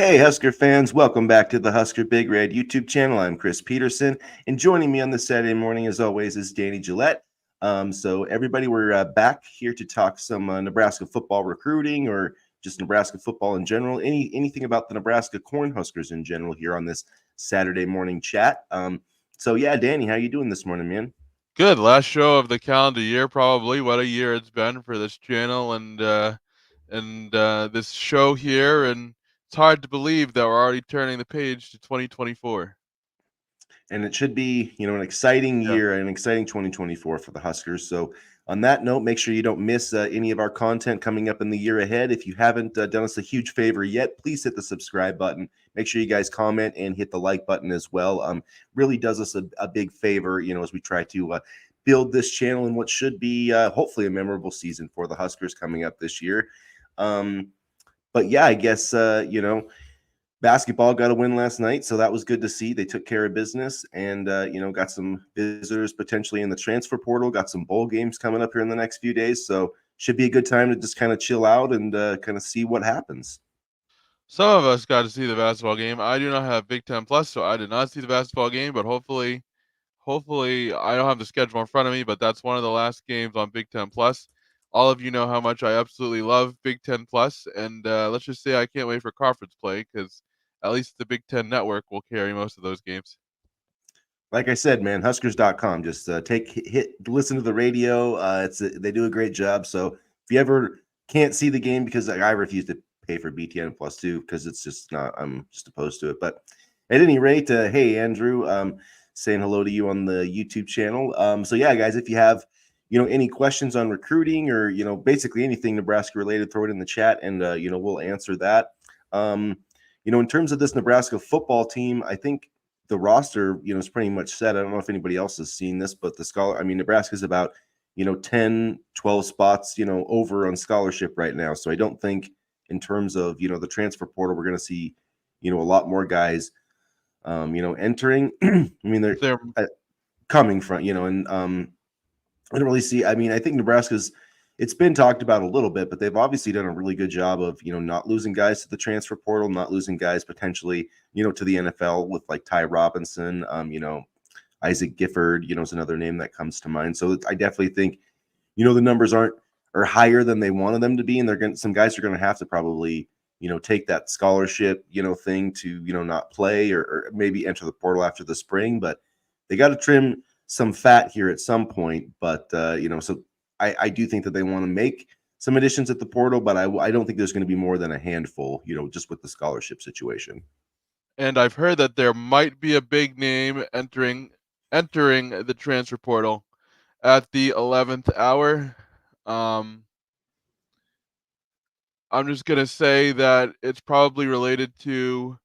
Hey, Husker fans, welcome back to the Husker Big Red YouTube channel. I'm Chris Peterson, and joining me on this Saturday morning, as always, is Danny Gillette. So, everybody, we're back here to talk some Nebraska football recruiting or just Nebraska football in general, anything about the Nebraska Cornhuskers in general here on this Saturday morning chat. So, yeah, Danny, how you doing this morning, man? Good. Last show of the calendar year, probably. What a year it's been for this channel and this show here, and it's hard to believe that we're already turning the page to 2024. And it should be, an exciting Yeah. year, an exciting 2024 for the Huskers. So, on that note, make sure you don't miss any of our content coming up in the year ahead. If you haven't done us a huge favor yet, please hit the subscribe button. Make sure you guys comment and hit the like button as well. Really does us a big favor, as we try to build this channel in what should be hopefully a memorable season for the Huskers coming up this year. But yeah, I guess basketball got a win last night, so that was good to see. They took care of business and got some visitors potentially in the transfer portal, got some bowl games coming up here in the next few days, so should be a good time to just kind of chill out and kind of see what happens. Some of us got to see the basketball game. I do not have Big Ten Plus, so I did not see the basketball game, but hopefully I don't have the schedule in front of me, but that's one of the last games on Big Ten Plus. All of you know how much I absolutely love Big Ten Plus, and let's just say I can't wait for conference play because at least the Big Ten Network will carry most of those games. Like I said, man, Huskers.com. Just listen to the radio. They do a great job. So if you ever can't see the game, because I refuse to pay for BTN Plus too, because it's just not. I'm just opposed to it. But at any rate, hey Andrew, saying hello to you on the YouTube channel. So yeah, guys, if you have any questions on recruiting or basically anything Nebraska related, throw it in the chat and we'll answer that. In terms of this Nebraska football team, I think the roster, is pretty much set. I don't know if anybody else has seen this, but Nebraska's about, 10, 12 spots, over on scholarship right now. So I don't think in terms of, the transfer portal, we're going to see, a lot more guys, entering. I mean, they're They're coming from, and I don't really see. I mean, I think it's been talked about a little bit, but they've obviously done a really good job of, not losing guys to the transfer portal, not losing guys potentially, to the NFL with like Ty Robinson, Isaac Gifford, is another name that comes to mind. So I definitely think, the numbers are higher than they wanted them to be, and some guys are going to have to probably, take that scholarship, thing to, not play or maybe enter the portal after the spring, but they got to trim some fat here at some point. But so I do think that they want to make some additions at the portal, but I don't think there's going to be more than a handful, just with the scholarship situation. and I've heard that there might be a big name entering the transfer portal at the 11th hour. Um, I'm just gonna say that it's probably related to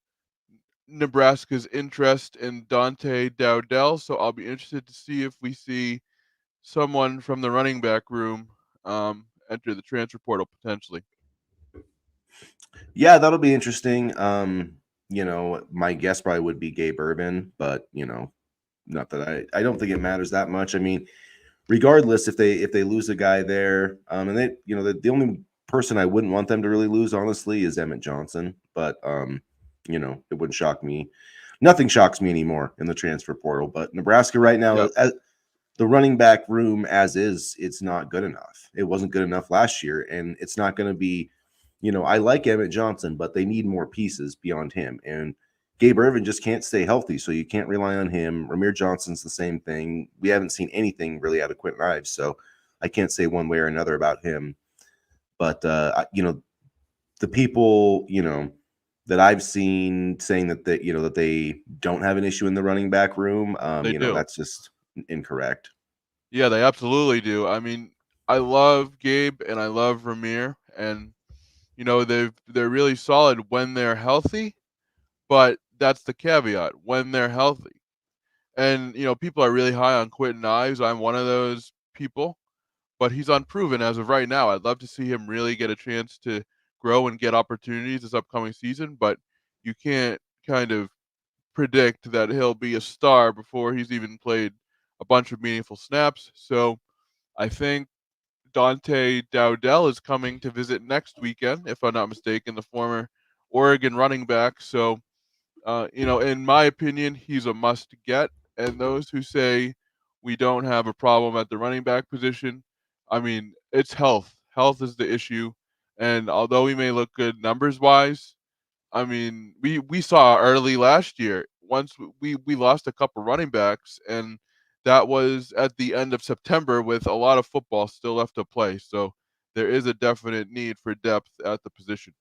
Nebraska's interest in Dante Dowdell, so I'll be interested to see if we see someone from the running back room enter the transfer portal potentially. Yeah, that'll be interesting. My guess probably would be Gabe Urban, but not that I don't think it matters that much. I mean, regardless, if they lose a guy there, and they the only person I wouldn't want them to really lose, honestly, is Emmett Johnson. But it wouldn't shock me. Nothing shocks me anymore in the transfer portal. But Nebraska right now, Yeah, the running back room as is, it's not good enough. It wasn't good enough last year, and it's not going to be. I like Emmett Johnson, but they need more pieces beyond him. And Gabe Irvin just can't stay healthy, so you can't rely on him. Ramir Johnson's the same thing. We haven't seen anything really out of Quentin Ives, so I can't say one way or another about him. But the people that I've seen saying that they don't have an issue in the running back room, they do. that's just incorrect. Yeah, they absolutely do. I mean, I love Gabe and I love Ramir, and they're really solid when they're healthy, but that's the caveat when they're healthy. And people are really high on Quentin Ives. I'm one of those people, but he's unproven as of right now. I'd love to see him really get a chance to grow and get opportunities this upcoming season, but you can't kind of predict that he'll be a star before he's even played a bunch of meaningful snaps. So I think Dante Dowdell is coming to visit next weekend, if I'm not mistaken, the former Oregon running back. So, in my opinion, he's a must get. And those who say we don't have a problem at the running back position, I mean, it's health. Health is the issue. And although we may look good numbers wise, I mean, we saw early last year. Once we lost a couple running backs, and that was at the end of September with a lot of football still left to play. So there is a definite need for depth at the position.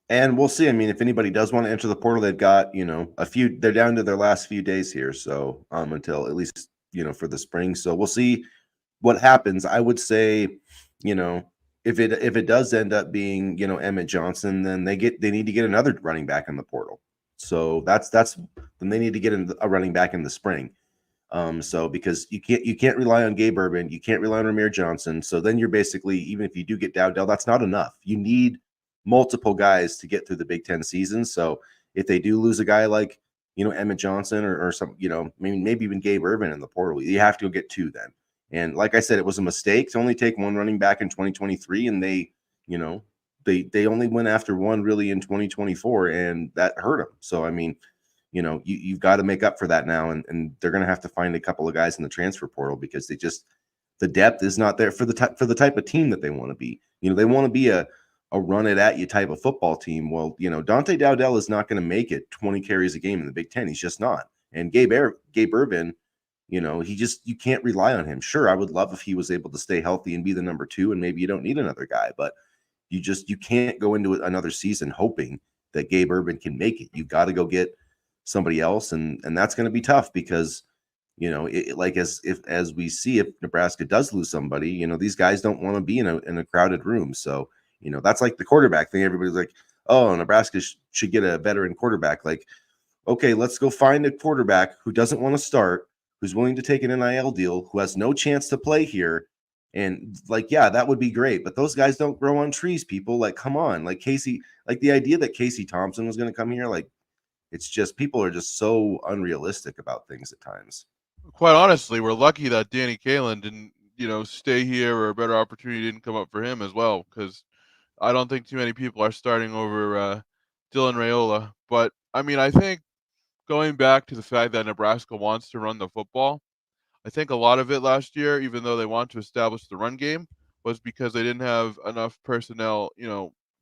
And we'll see. I mean, if anybody does want to enter the portal, they've got, a few, they're down to their last few days here. So, until at least, for the spring. So we'll see what happens. I would say, you know, if it does end up being, Emmett Johnson, then they need to get another running back in the portal. So that's then they need to get a running back in the spring. So because you can't rely on Gabe Urban, you can't rely on Ramir Johnson. So then you're basically, even if you do get Dowdell, that's not enough. You need multiple guys to get through the Big Ten season. So if they do lose a guy like, Emmett Johnson or some, maybe even Gabe Urban in the portal, you have to go get two then. And like I said, it was a mistake to only take one running back in 2023, and they only went after one really in 2024, and that hurt them. So I mean, you've got to make up for that now, and they're going to have to find a couple of guys in the transfer portal because the depth is not there for the type of team that they want to be. They want to be a run it at you type of football team. Well, Dante Dowdell is not going to make it 20 carries a game in the Big Ten. He's just not. And Gabe Ervin, you can't rely on him. Sure, I would love if he was able to stay healthy and be the number two, and maybe you don't need another guy, but you can't go into another season hoping that Gabe Ervin can make it. You've got to go get somebody else, and that's going to be tough because as we see, if Nebraska does lose somebody, these guys don't want to be in a crowded room. So that's like the quarterback thing. Everybody's like, oh, Nebraska should get a veteran quarterback. Like, okay, let's go find a quarterback who doesn't want to start, who's willing to take an NIL deal, who has no chance to play here. And yeah, that would be great. But those guys don't grow on trees, people. Like, come on. Like Casey, like the idea that Casey Thompson was going to come here, like, it's just people are just so unrealistic about things at times. Quite honestly, we're lucky that Danny Kalen didn't, stay here, or a better opportunity didn't come up for him as well, because I don't think too many people are starting over Dylan Raiola. But I mean, I think going back to the fact that Nebraska wants to run the football, I think a lot of it last year, even though they want to establish the run game, was because they didn't have enough personnel,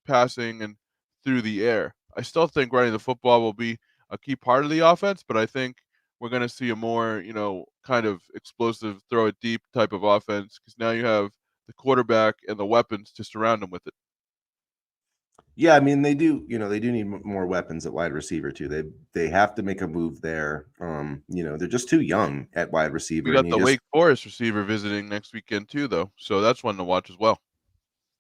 passing and through the air. I still think running the football will be a key part of the offense, but I think we're going to see a more, kind of explosive, throw it deep type of offense, because now you have the quarterback and the weapons to surround him with it. Yeah, I mean they do. They do need more weapons at wide receiver too. They have to make a move there. They're just too young at wide receiver, We and got the Wake Forest receiver visiting next weekend too, though, so that's one to watch as well.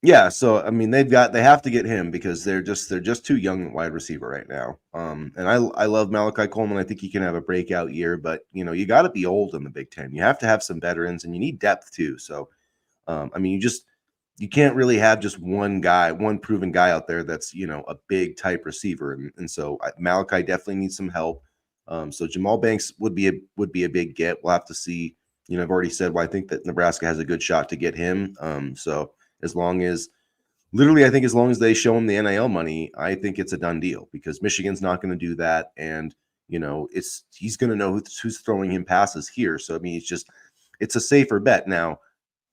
yeah. So I mean, they have to get him because they're just too young at wide receiver right now. And I love Malachi Coleman. I think he can have a breakout year, but you got to be old in the Big Ten. You have to have some veterans, and you need depth too. So I mean, you can't really have just one guy, one proven guy out there that's a big type receiver, and so Malachi definitely needs some help. So Jamal Banks would be a big get. We'll have to see. I've already said, well, I think that Nebraska has a good shot to get him. So as long as they show him the NIL money, I think it's a done deal because Michigan's not going to do that, and he's going to know who's throwing him passes here. So I mean, it's a safer bet now.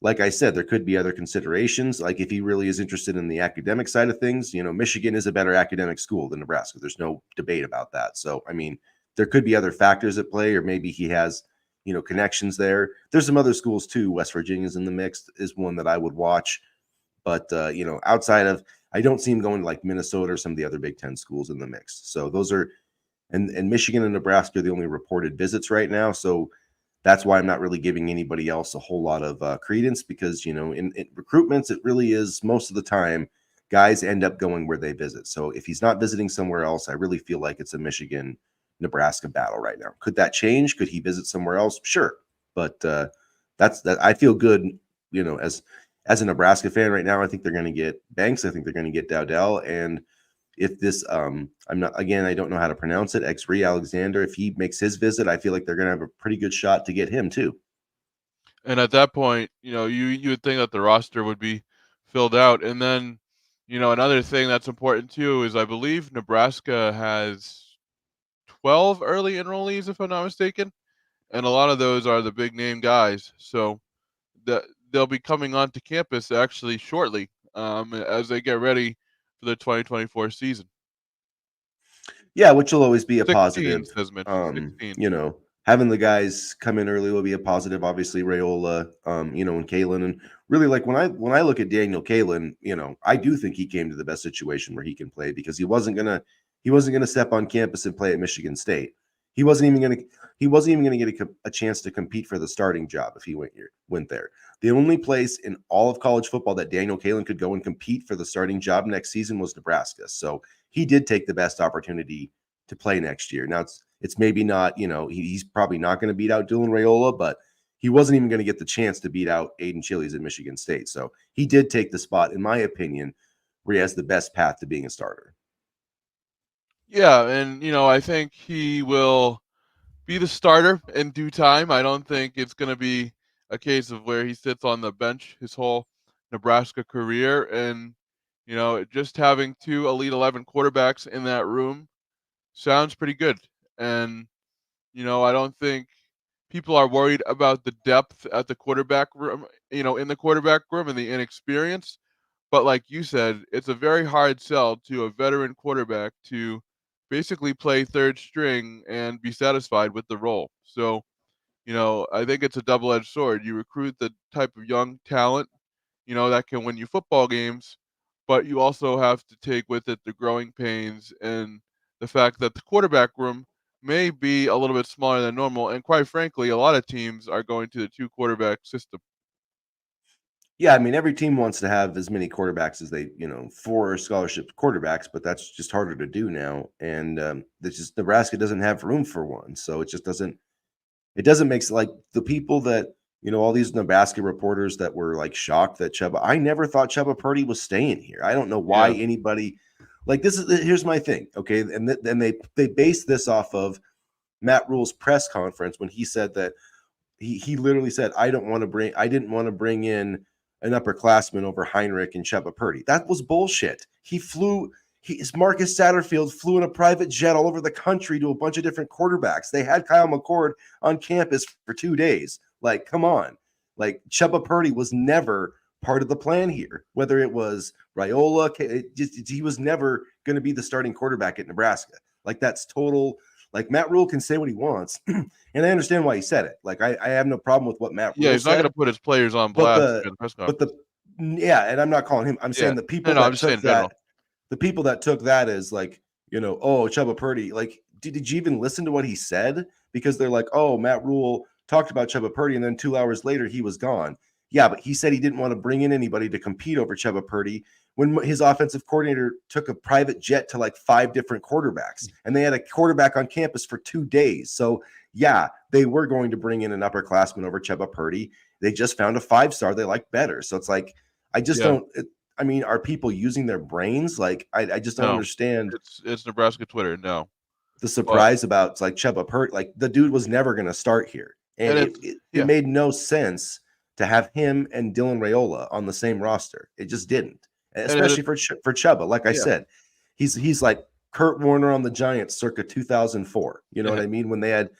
Like I said, there could be other considerations. Like if he really is interested in the academic side of things, Michigan is a better academic school than Nebraska. There's no debate about that. So, I mean, there could be other factors at play, or maybe he has, connections there. There's some other schools too. West Virginia's in the mix is one that I would watch. But, outside of, I don't see him going to like Minnesota or some of the other Big Ten schools in the mix. So those are, and Michigan and Nebraska are the only reported visits right now. So, that's why I'm not really giving anybody else a whole lot of credence because, in recruitments, it really is most of the time guys end up going where they visit. So if he's not visiting somewhere else, I really feel like it's a Michigan-Nebraska battle right now. Could that change? Could he visit somewhere else? Sure. But that's that. I feel good, as a Nebraska fan right now. I think they're going to get Banks. I think they're going to get Dowdell. And if this I don't know how to pronounce it, Xri Alexander, if he makes his visit, I feel like they're going to have a pretty good shot to get him too. And at that point, you would think that the roster would be filled out. And then Another thing that's important too is I believe Nebraska has 12 early enrollees, if I'm not mistaken, and a lot of those are the big name guys. So the, they'll be coming onto campus actually shortly as they get ready for the 2024 season. Yeah, which will always be a 16 positive. says Mitch. 16. Having the guys come in early will be a positive. Obviously, Rayola, and Kalen, and really like when I look at Daniel Kalen, I do think he came to the best situation where he can play because he wasn't gonna step on campus and play at Michigan State. He wasn't even gonna get a chance to compete for the starting job if he went there. The only place in all of college football that Daniel Kalen could go and compete for the starting job next season was Nebraska. So he did take the best opportunity to play next year. Now it's maybe not, he's probably not going to beat out Dylan Raiola, but he wasn't even going to get the chance to beat out Aiden Chili's at Michigan State. So he did take the spot, in my opinion, where he has the best path to being a starter. Yeah, and I think he will be the starter in due time. I don't think it's going to be a case of where he sits on the bench his whole Nebraska career. And, just having two Elite 11 quarterbacks in that room sounds pretty good. And, I don't think people are worried about the depth at the quarterback room, in the quarterback room and the inexperience. But like you said, it's a very hard sell to a veteran quarterback to basically play third string and be satisfied with the role. So, I think it's a double-edged sword. You recruit the type of young talent, that can win you football games, but you also have to take with it the growing pains and the fact that the quarterback room may be a little bit smaller than normal. And quite frankly, a lot of teams are going to the two quarterback system. Yeah, I mean, every team wants to have as many quarterbacks as they, for scholarship quarterbacks, but that's just harder to do now. And it's just Nebraska doesn't have room for one, so it just doesn't. It doesn't make like the people that all these Nebraska reporters that were like shocked that Chubba. I never thought Chubba Purdy was staying here. I don't know why Yeah. anybody like this is. Here's my thing, okay, and then they base this off of Matt Rule's press conference when he said that he literally said, I didn't want to bring in an upperclassman over Heinrich and Chubba Purdy. That was bullshit. Marcus Satterfield flew in a private jet all over the country to a bunch of different quarterbacks. They had Kyle McCord on campus for 2 days. Like, come on. Like, Chubba Purdy was never part of the plan here. Whether it was Raiola, he was never going to be the starting quarterback at Nebraska. Like, that's total. Like, Matt Rule can say what he wants, and I understand why he said it. Like, I have no problem with what Matt Yeah, Rule he's not going said, to put his players on but blast the during the press but conference. the yeah, and I'm not calling him. I'm Yeah. saying the No, people no, I'm that just saying took in general. that as like, oh, Chubba Purdy. Like, did you even listen to what he said? Because they're like, oh, Matt Rule talked about Chubba Purdy, and then 2 hours later he was gone. Yeah, but he said he didn't want to bring in anybody to compete over Chubba Purdy when his offensive coordinator took a private jet to like 5 different quarterbacks, and they had a quarterback on campus for 2 days. So yeah, they were going to bring in an upperclassman over Chubba Purdy. They just found a 5-star they like better. So it's like, I just Yeah. don't. I mean, are people using their brains? Like, I just don't No. understand It's Nebraska Twitter. No. the But surprise about like Chubba Purdy. Like, the dude was never going to start here, and and it, it's it it yeah. made no sense to have him and Dylan Raiola on the same roster. It just didn't, And it especially for Chubba. Like I yeah. said, he's like Kurt Warner on the Giants circa 2004. You know what Yeah. I mean?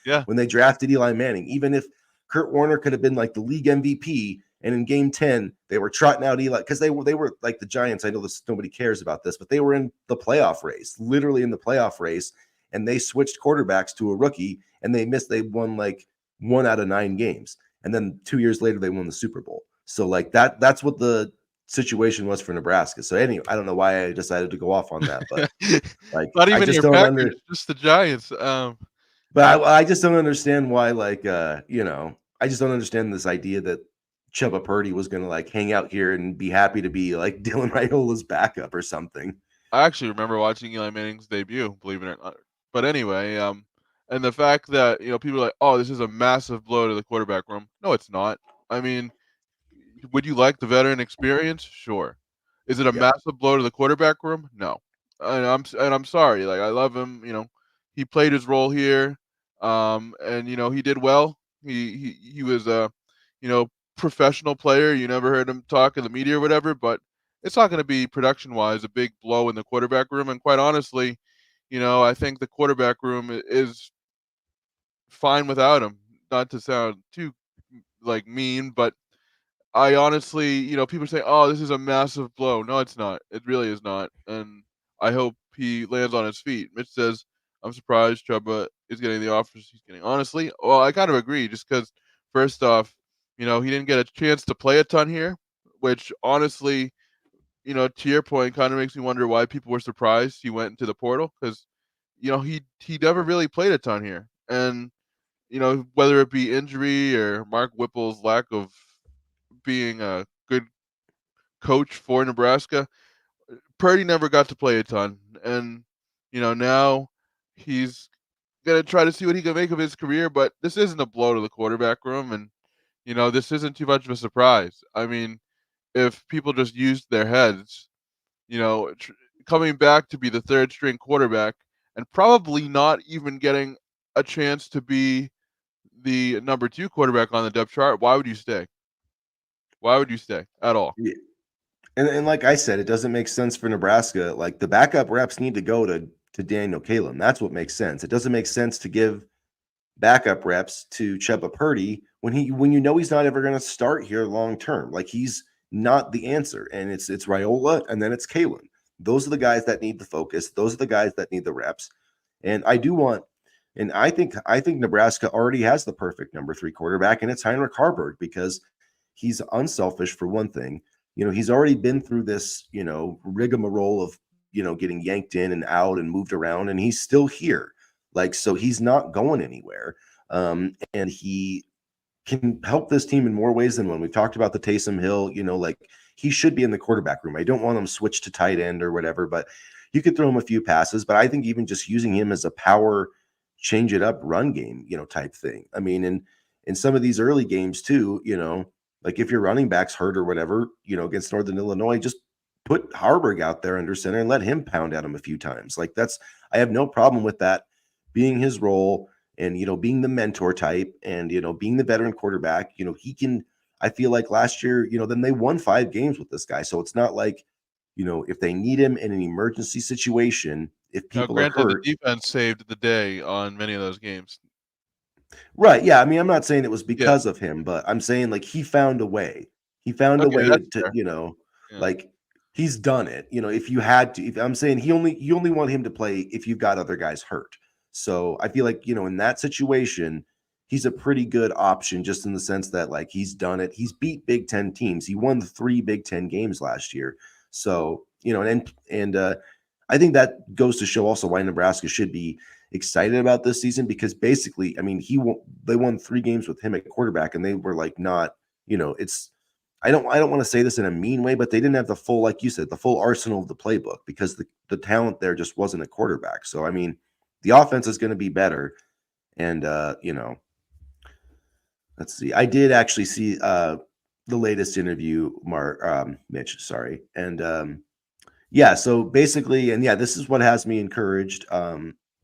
Yeah. When they drafted Eli Manning, even if Kurt Warner could have been like the league MVP, and in game 10, they were trotting out Eli because they were like the Giants. I know this nobody cares about this, but they were in the playoff race, literally in the playoff race, and they switched quarterbacks to a rookie, and they won like 1 out of 9 games. And then 2 years later, they won the Super Bowl. So like that's what the situation was for Nebraska. So anyway, I don't know why I decided to go off on that, but like Not I even just your don't Packers, just the Giants. but I just don't understand why, like, I just don't understand this idea that Chubba Purdy was going to like hang out here and be happy to be like Dylan Raiola's backup or something. I actually remember watching Eli Manning's debut, believe it or not. But anyway, and the fact that people are like, oh, this is a massive blow to the quarterback room. No, it's not. I mean, would you like the veteran experience? Sure. Is it a Yeah, massive blow to the quarterback room? No. And I'm sorry. Like I love him. He played his role here, and he did well. He was a, you know, professional player. You never heard him talk in the media or whatever. But it's not going to be production-wise a big blow in the quarterback room. And quite honestly, I think the quarterback room is fine without him. Not to sound too like mean, but I honestly, people say, "Oh, this is a massive blow." No, it's not. It really is not. And I hope he lands on his feet. Mitch says, "I'm surprised Chubba is getting the offers he's getting." Honestly, well, I kind of agree. Just because, first off, he didn't get a chance to play a ton here, which honestly, to your point, kind of makes me wonder why people were surprised he went into the portal because, he never really played a ton here, and whether it be injury or Mark Whipple's lack of being a good coach for Nebraska, Purdy never got to play a ton, and now he's gonna try to see what he can make of his career. But this isn't a blow to the quarterback room, and this isn't too much of a surprise. I mean, if people just used their heads, coming back to be the third string quarterback and probably not even getting a chance to be the number 2 quarterback on the depth chart, why would you stay? Why would you stay at all? Yeah. And like I said, it doesn't make sense for Nebraska. Like the backup reps need to go to Daniel Kalen. That's what makes sense. It doesn't make sense to give backup reps to Chubba Purdy when he's not ever going to start here long term. Like he's not the answer. And it's Raiola and then it's Kalen. Those are the guys that need the focus. Those are the guys that need the reps. And I think Nebraska already has the perfect number 3 quarterback, and it's Heinrich Haarberg because he's unselfish for one thing. He's already been through this, rigmarole of, getting yanked in and out and moved around, and he's still here. Like, so he's not going anywhere. And he can help this team in more ways than one. We've talked about the Taysom Hill, like he should be in the quarterback room. I don't want him switched to tight end or whatever, but you could throw him a few passes. But I think even just using him as a power, change it up run game, type thing. I mean, in some of these early games too, like if your running back's hurt or whatever, against Northern Illinois, just put Haarberg out there under center and let him pound at him a few times. Like I have no problem with that being his role and, being the mentor type and, being the veteran quarterback. He can, I feel like last year, then they won 5 games with this guy. So it's not like, if they need him in an emergency situation, if Now, people are granted, the hurt. defense saved the day on many of those games. Right. Yeah. I mean, I'm not saying it was Yeah. because of him, but I'm saying like he found a way. He found a Okay, way that's to fair. Yeah. like he's done it. If you had to, if I'm saying you only want him to play if you've got other guys hurt. So I feel like, in that situation, he's a pretty good option just in the sense that like he's done it. He's beat Big Ten teams. He won the 3 Big Ten games last year. So, and I think that goes to show also why Nebraska should be excited about this season because basically, I mean, they won 3 games with him at quarterback, and they were like not, it's I don't want to say this in a mean way, but they didn't have the full, like you said, the full arsenal of the playbook because the talent there just wasn't a quarterback. So I mean, the offense is going to be better, and let's see. I did actually see the latest interview, Mitch, sorry, and yeah, so basically, and yeah, this is what has me encouraged.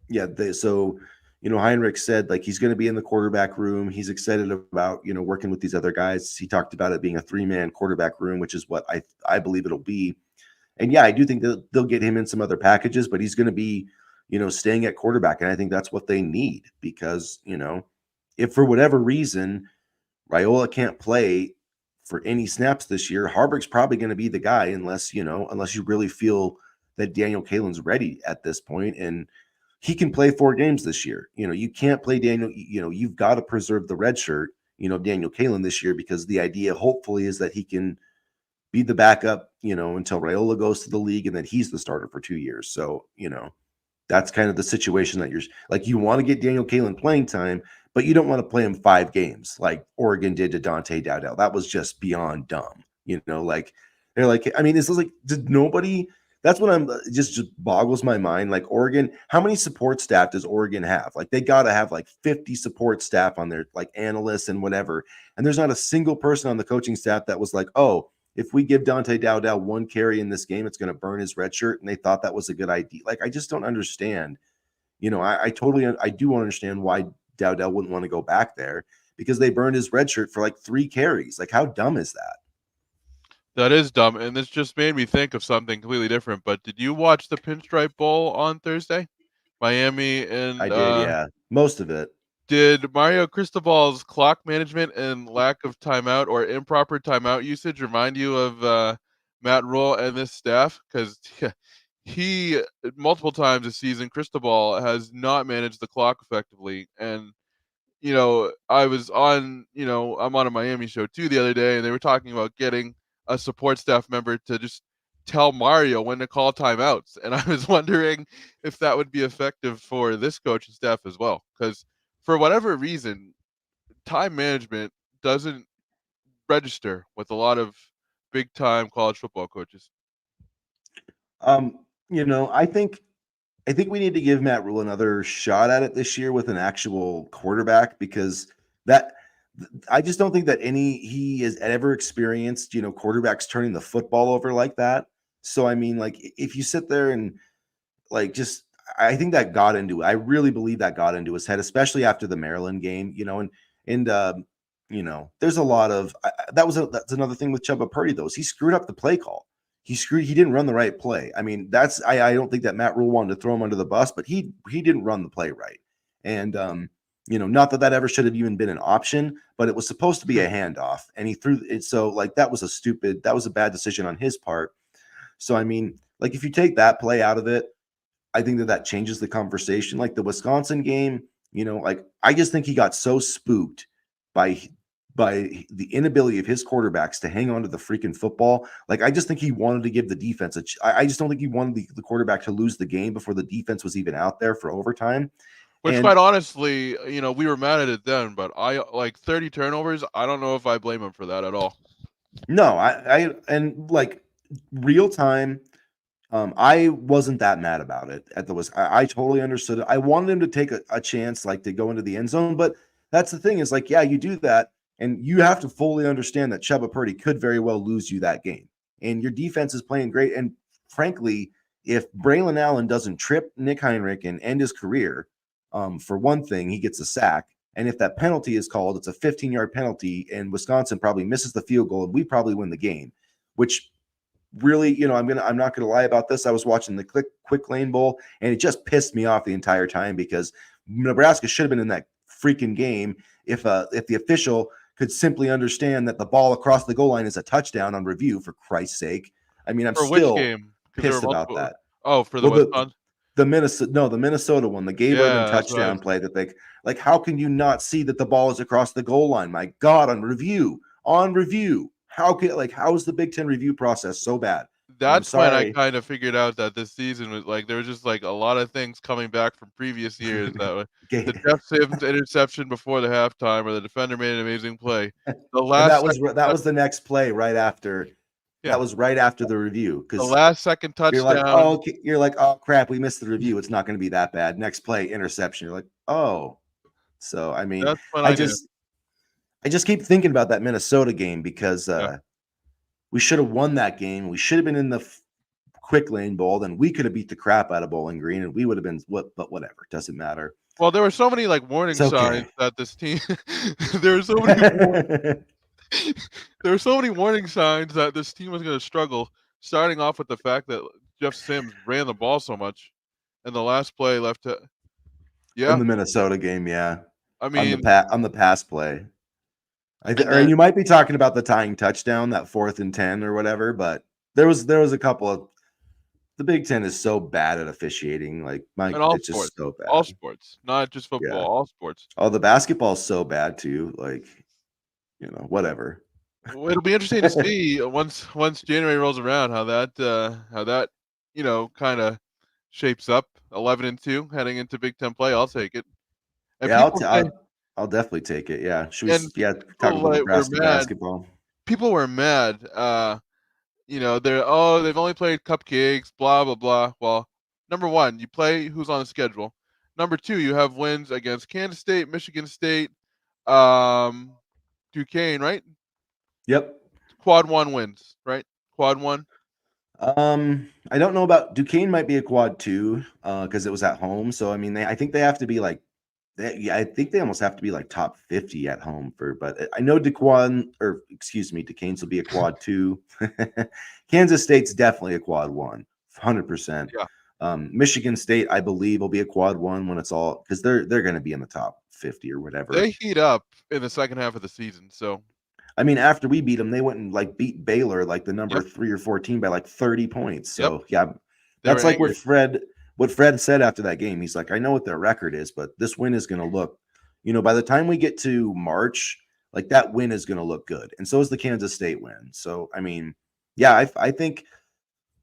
Yeah, so Heinrich said like he's going to be in the quarterback room. He's excited about working with these other guys. He talked about it being a 3-man quarterback room, which is what I believe it'll be. And yeah, I do think that they'll get him in some other packages, but he's going to be staying at quarterback, and I think that's what they need because if for whatever reason Raiola can't play for any snaps this year, Harburg's probably going to be the guy unless you really feel that Daniel Kalen's ready at this point and he can play 4 games this year. You can't play Daniel, you've got to preserve the red shirt, Daniel Kalen this year because the idea hopefully is that he can be the backup, until Raiola goes to the league and then he's the starter for 2 years. So, that's kind of the situation that you're like, you want to get Daniel Kalen playing time, but you don't want to play him 5 games like Oregon did to Dante Dowdell. That was just beyond dumb. Like they're like, I mean, this is like, did nobody, that's what I'm just boggles my mind. Like Oregon, how many support staff does Oregon have? Like they got to have like 50 support staff on their like analysts and whatever. And there's not a single person on the coaching staff that was like, oh, if we give Dante Dowdell 1 carry in this game, it's going to burn his red shirt. And they thought that was a good idea. Like, I just don't understand. I do understand why Dowdell wouldn't want to go back there because they burned his red shirt for like 3 carries. Like, how dumb is that? That is dumb, and this just made me think of something completely different. But did you watch the Pinstripe Bowl on Thursday? Miami I and did, yeah. Most of it. did Mario Cristobal's clock management and lack of timeout or improper timeout usage remind you of Matt Rule and this staff? Because he multiple times this season, Cristobal has not managed the clock effectively, and I was on, I'm on a Miami show too the other day, and they were talking about getting a support staff member to just tell Mario when to call timeouts. And I was wondering if that would be effective for this coaching staff as well. Because for whatever reason, time management doesn't register with a lot of big time college football coaches. I think we need to give Matt Rule another shot at it this year with an actual quarterback, because that I just don't think that he has ever experienced, quarterbacks turning the football over like that. So I mean, like, if you sit there and like just I think that got into I really believe that got into his head, especially after the Maryland game, and there's a lot of that's another thing with Chubba Purdy, though, is he screwed up the play call. He didn't run the right play. I mean, I don't think that Matt Rule wanted to throw him under the bus, but he didn't run the play right. And not that ever should have even been an option, but it was supposed to be a handoff, and he threw it. So like that was a bad decision on his part. So I mean, like, if you take that play out of it, I think that changes the conversation. Like the Wisconsin game, like I just think he got so spooked by the inability of his quarterbacks to hang on to the freaking football. Like, I just think he wanted to give the defense I just don't think he wanted the quarterback to lose the game before the defense was even out there for overtime. Which, And quite honestly, we were mad at it then, but I like 30 turnovers. I don't know if I blame him for that at all. no, and like real time, I wasn't that mad about it. I totally understood it. I wanted him to take a chance, like to go into the end zone, but that's the thing, is like, yeah, you do that, and you have to fully understand that Chubba Purdy could very well lose you that game. And your defense is playing great. And frankly, if Braylon Allen doesn't trip Nick Heinrich and end his career, for one thing, he gets a sack. And if that penalty is called, it's a 15-yard penalty, and Wisconsin probably misses the field goal, and we probably win the game, which really, I'm not gonna lie about this. I was watching the quick lane bowl, and it just pissed me off the entire time, because Nebraska should have been in that freaking game if the official could simply understand that the ball across the goal line is a touchdown on review, for Christ's sake. I mean, I'm For which still game? Because there were pissed about multiple. that. Oh, for the Well, Wisconsin. the Minnesota one, the Gabe Ervin Yeah, that's what I touchdown was. play, that they like, how can you not see that the ball is across the goal line? My God, on review. How is the Big Ten review process so bad? And I'm That's when I sorry. kind of figured out that this season was like there was just like a lot of things coming back from previous years that were the Jeff Sims interception before the halftime, or the defender made an amazing play. The And last second that was the next play right after. That yeah, was right after the review, the because last second touchdown. you're like, oh crap, we missed the review. It's not going to be that bad. Next play, interception. You're like, oh. So I mean, That's when I I knew. just keep thinking about that Minnesota game, because Yeah. we should have won that game. We should have been in the quick lane bowl. Then we could have beat the crap out of Bowling Green, and we would have been but whatever. Doesn't matter. Well, there were so many like warning It's signs okay. that this team there were so many there were so many warning signs that this team was going to struggle, starting off with the fact that Jeff Sims ran the ball so much, and the last play left to In yeah. the Minnesota game, yeah, I mean, on the pass play. and Or then you might be talking about the tying touchdown, that 4th and 10 or whatever, but there was a couple of the Big Ten is so bad at officiating. Like, in it's just so all bad. sports, not just football, Yeah. all sports. Oh, the basketball's so bad too. Like, whatever. Well, it'll be interesting to see once January rolls around how that kind of shapes up. 11-2 heading into Big Ten play. I'll take it. And Yeah, people say, I'll definitely take it. Yeah. Should we and talk a people little like were Nebraska mad. basketball? People were mad. They've only played cupcakes, blah blah blah. Well, number one, you play who's on the schedule. Number two, you have wins against Kansas State, Michigan State, um, Duquesne, right? Yep. Quad one wins, right? Quad one. I don't know about Duquesne, might be a quad 2, because it was at home. So I mean, I think they have to be like Yeah, I think they almost have to be like top 50 at home for, but I know Dequan, or excuse me, Duquesne's will be a quad 2. Kansas State's definitely a quad 1, 100%. Yeah, Michigan State, I believe, will be a quad 1 when it's all, because they're going to be in the top 50 or whatever. they heat up in the second half of the season. So I mean, after we beat them, they went and like beat Baylor, like the number yep, 3 or 14 by like 30 points. yep, So yeah, they were that's like angry what Fred said after that game. He's like, I know what their record is, but this win is going to look, by the time we get to March, like that win is going to look good. And so is the Kansas State win. So, I mean, yeah, I think,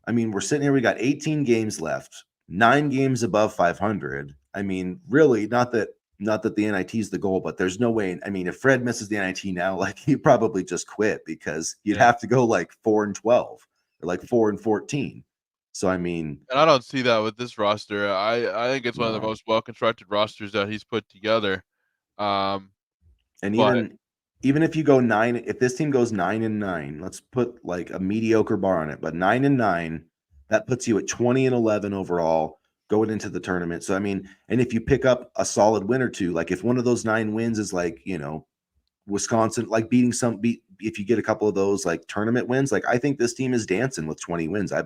I mean, we're sitting here, we got 18 games left, 9 games above 500. I mean, really, not that the NIT is the goal, but there's no way. I mean, if Fred misses the NIT now, like he'd probably just quit because you'd yeah. have to go like 4-12 or like 4-14. So I mean, And I don't see that with this roster. I think it's one of the no. most well constructed rosters that he's put together. Um, And but even if you go 9, if this team goes 9-9, let's put like a mediocre bar on it, but 9-9, that puts you at 20-11 overall going into the tournament. So I mean, and if you pick up a solid win or two, like if one of those 9 wins is like, Wisconsin, like if you get a couple of those like tournament wins, like I think this team is dancing with 20 wins. I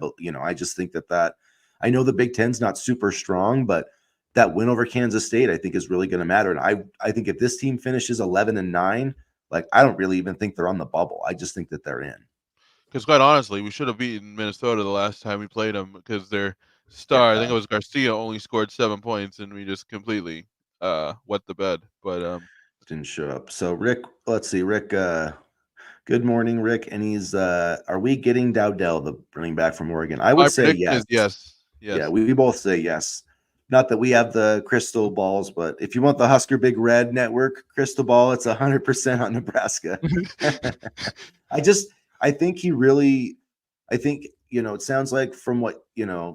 just think that I know the Big Ten's not super strong, but that win over Kansas State, I think is really going to matter. And I think if this team finishes 11-9, like I don't really even think they're on the bubble. I just think that they're in. because quite honestly, we should have beaten Minnesota the last time we played them because their star, I think Yeah, it was Garcia, only scored 7 points, and we just completely wet the bed. But didn't show up. So Rick, let's see, Rick. Good morning, Rick. And he's are we getting Dowdell, the running back from Oregon? I would my say prediction yes. is yes, Yeah, yes. we both say yes. Not that we have the crystal balls, but if you want the Husker Big Red Network crystal ball, it's 100% on Nebraska. I just, I think he really, I think, it sounds like from what,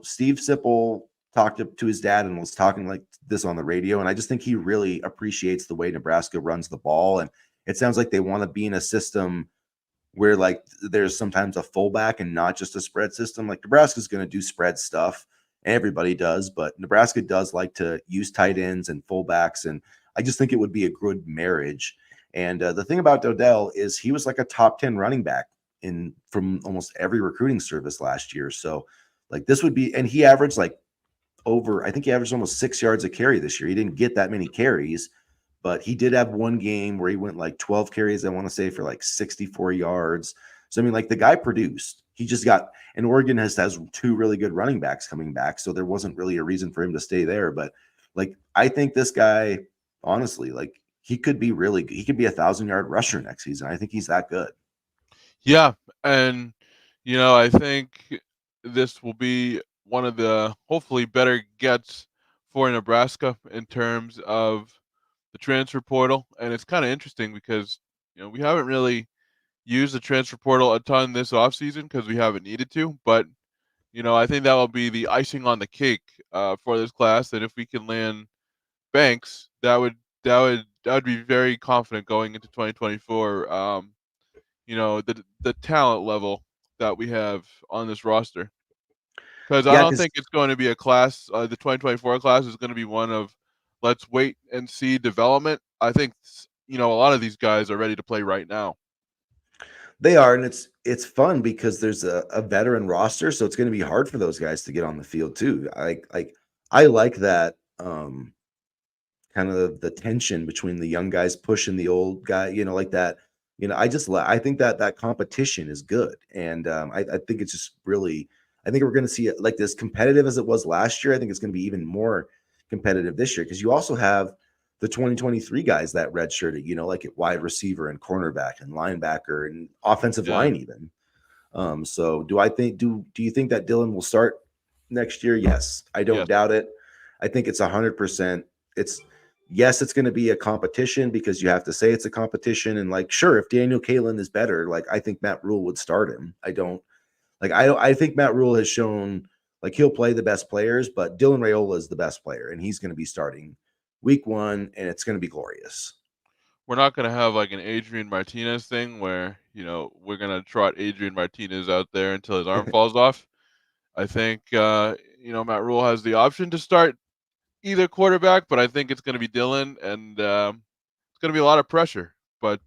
Steve Sipple talked to his dad and was talking like this on the radio. And I just think he really appreciates the way Nebraska runs the ball. And it sounds like they want to be in a system where like there's sometimes a fullback and not just a spread system. Like Nebraska's going to do spread stuff. Everybody does, but Nebraska does like to use tight ends and fullbacks. And I just think it would be a good marriage. And the thing about Dodell is he was like a top 10 running back in from almost every recruiting service last year. So like this would be, and he averaged like I think he averaged almost 6 yards a carry this year. He didn't get that many carries, but he did have one game where he went like 12 carries, I want to say, for like 64 yards. So, I mean, like the guy produced. He just got, and Oregon has 2 really good running backs coming back. So there wasn't really a reason for him to stay there. But like, I think this guy, honestly, like he could be he could be 1,000-yard rusher next season. I think he's that good. Yeah, and I think this will be one of the hopefully better gets for Nebraska in terms of the transfer portal. And it's kind of interesting because we haven't really used the transfer portal a ton this offseason because we haven't needed to. But I think that will be the icing on the cake for this class. And if we can land Banks, that would be very confident going into 2024. The talent level that we have on this roster. Because I Yeah, don't because think it's going to be a class. The 2024 class is going to be one of let's wait and see development. I think a lot of these guys are ready to play right now. they are, and it's fun because there's a veteran roster, so it's going to be hard for those guys to get on the field too. I like that. Kind of the tension between the young guys pushing the old guy, like that. I think that competition is good, and I think it's just really. I think we're going to see it like as competitive as it was last year. I think it's going to be even more competitive this year because you also have the 2023 guys that redshirted, like at wide receiver and cornerback and linebacker and offensive Yeah. line even. So do you think that Dylan will start next year? Yes, I don't Yes. doubt it. I think it's 100%. It's yes, it's going to be a competition because you have to say it's a competition. And like, sure, if Daniel Kalen is better, like I think Matt Rule would start him. I think Matt Rule has shown like he'll play the best players, but Dylan Raiola is the best player, and he's going to be starting week 1, and it's going to be glorious. We're not going to have like an Adrian Martinez thing where, we're going to trot Adrian Martinez out there until his arm falls off. I think, Matt Rule has the option to start either quarterback, but I think it's going to be Dylan, and it's going to be a lot of pressure. But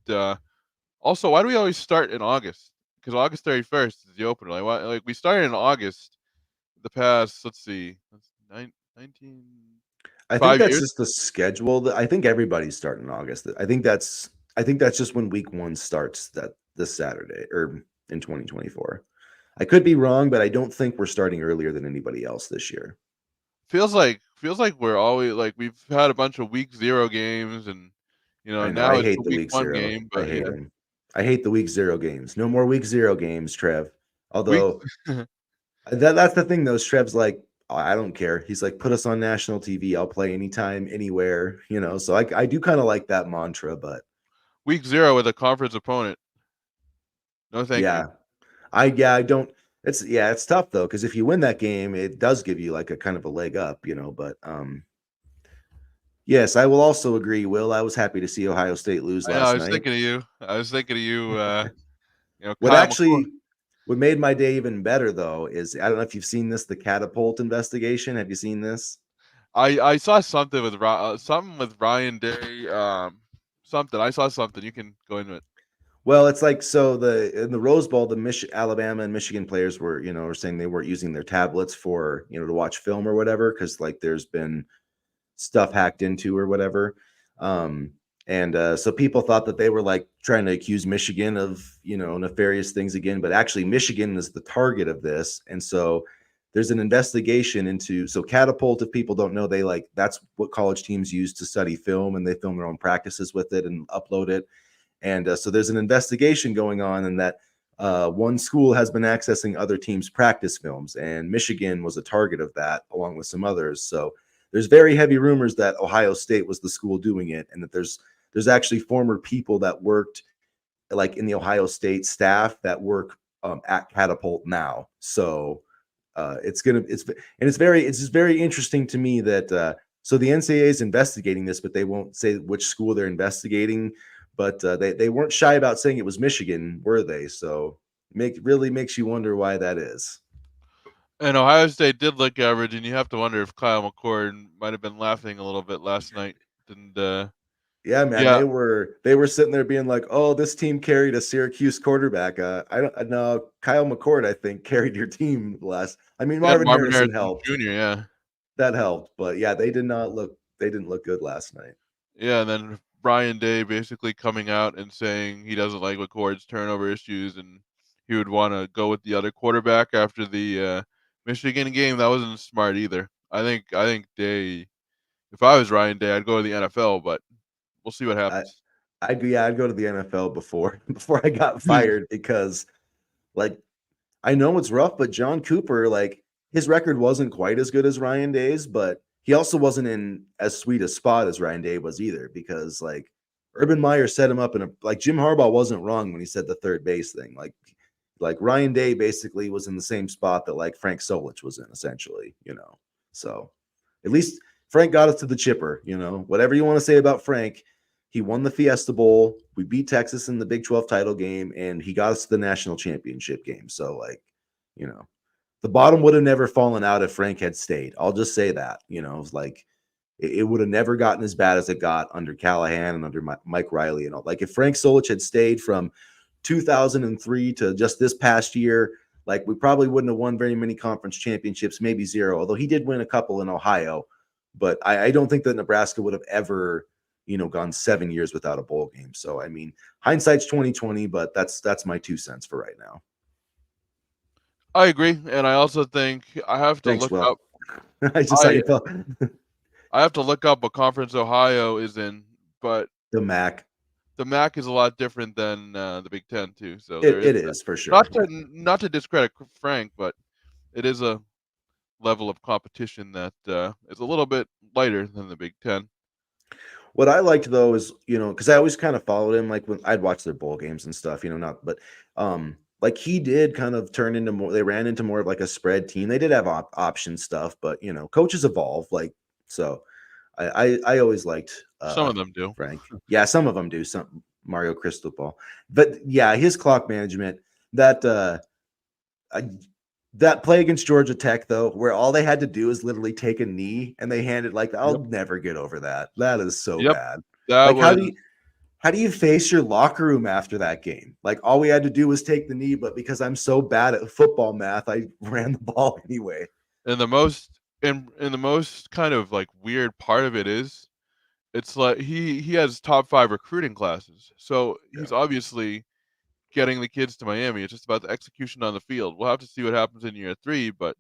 also, why do we always start in August? Because August 31st is the opener. Like, why, like we started in August the past, let's see, that's 19, I think 5 that's years. just the schedule. I think everybody's starting in August. I think that's just when week 1 starts that this Saturday or in 2024. I could be wrong, but I don't think we're starting earlier than anybody else this year. Feels like we're always like we've had a bunch of week 0 games, and I know. now I it's a hate the week week 1 0. game. I But hate yeah, them. I hate the week 0 games. No more week 0 games, Trev. week. Although that's the thing though. Trev's like, "Oh, I don't care." He's like, put us on national TV. I'll play anytime, anywhere. So I do kind of like that mantra, but Week 0 with a conference opponent. No, thank you. yeah, I don't. It's tough though because if you win that game, it does give you like a kind of a leg up. But yes, I will also agree. Will, I was happy to see Ohio State lose I know. I last was night. thinking of you. I was thinking of you. What Kyle McCord. actually what made my day even better though is I don't know if you've seen this, the catapult investigation. Have you seen this? I saw something with something with Ryan Day. Something. I saw something. You can go into it. Well, it's like so in the Rose Bowl, Alabama and Michigan players were saying they weren't using their tablets for to watch film or whatever because like there's been stuff hacked into or whatever. Um, and so people thought that they were like trying to accuse Michigan of nefarious things again, but actually Michigan is the target of this. And so there's an investigation into Catapult. If people don't know, that's what college teams use to study film, and they film their own practices with it and upload it. And so there's an investigation going on, and that one school has been accessing other teams' practice films, and Michigan was a target of that, along with some others. So there's very heavy rumors that Ohio State was the school doing it, and that there's actually former people that worked like in the Ohio State staff that work at Catapult now. So it's just very interesting to me that so the NCAA is investigating this, but they won't say which school they're investigating. But they weren't shy about saying it was Michigan, were they? So really makes you wonder why that is. And Ohio State did look average, and you have to wonder if Kyle McCord might have been laughing a little bit last night. And Yeah, man, yeah, they were sitting there being like, "Oh, this team carried a Syracuse quarterback." I don't know. Kyle McCord, I think, carried your team last. I mean, and Marvin Marvin Harrison Harrison helped. Jr. Yeah, That helped, but yeah, they didn't look good last night. yeah. And then Brian Day basically coming out and saying he doesn't like McCord's turnover issues, and he would want to go with the other quarterback after the Michigan game. That wasn't smart either. I think Day. If I was Ryan Day, I'd go to the NFL, but we'll see what I happens. I'd go to the NFL before I got fired because like I know it's rough, but John Cooper, like his record wasn't quite as good as Ryan Day's, but he also wasn't in as sweet a spot as Ryan Day was either because like Urban Meyer set him up in a like Jim Harbaugh wasn't wrong when he said the third base thing. Like Ryan Day basically was in the same spot that like Frank Solich was in essentially. So at least Frank got us to the chipper. Whatever you want to say about Frank, he won the Fiesta Bowl. We beat Texas in the Big 12 title game, and he got us to the national championship game. So, the bottom would have never fallen out if Frank had stayed. I'll just say that. It was like it would have never gotten as bad as it got under Callahan and under Mike Riley and all. Like if Frank Solich had stayed from 2003 to just this past year, like we probably wouldn't have won very many conference championships, maybe zero. Although he did win a couple in Ohio, but I don't think that Nebraska would have ever gone 7 years without a bowl game. So I mean, hindsight's 2020, but that's my 2 cents for right now. I agree, and I also think I have to Thanks, look Will. up. I just saw I you felt I have to look up what conference Ohio is in, but the Mac. the MAC is a lot different than the Big Ten too. So there It, is it that. is for sure. Yeah. Not to discredit Frank, but it is a level of competition that is a little bit lighter than the Big Ten. What I liked though is because I always kind of followed him, like when I'd watch their bowl games and stuff, but like he did kind of turn into more, they ran into more of like a spread team. They did have option stuff, but coaches evolve. Like, so I always liked Some of them do. Frank. Yeah, some of them do, some Mario Cristobal. But yeah, his clock management, that I That play against Georgia Tech, though, where all they had to do is literally take a knee and they handed Yep. I'll never get over that. That is so Yep. bad. That Like, was how do you face your locker room after that game? Like, all we had to do was take the knee, but because I'm so bad at football math, I ran the ball anyway. and the most and the most kind of like weird part of it is it's like he has top 5 recruiting classes. So Yeah. he's obviously getting the kids to Miami. It's just about the execution on the field. We'll have to see what happens in year 3, but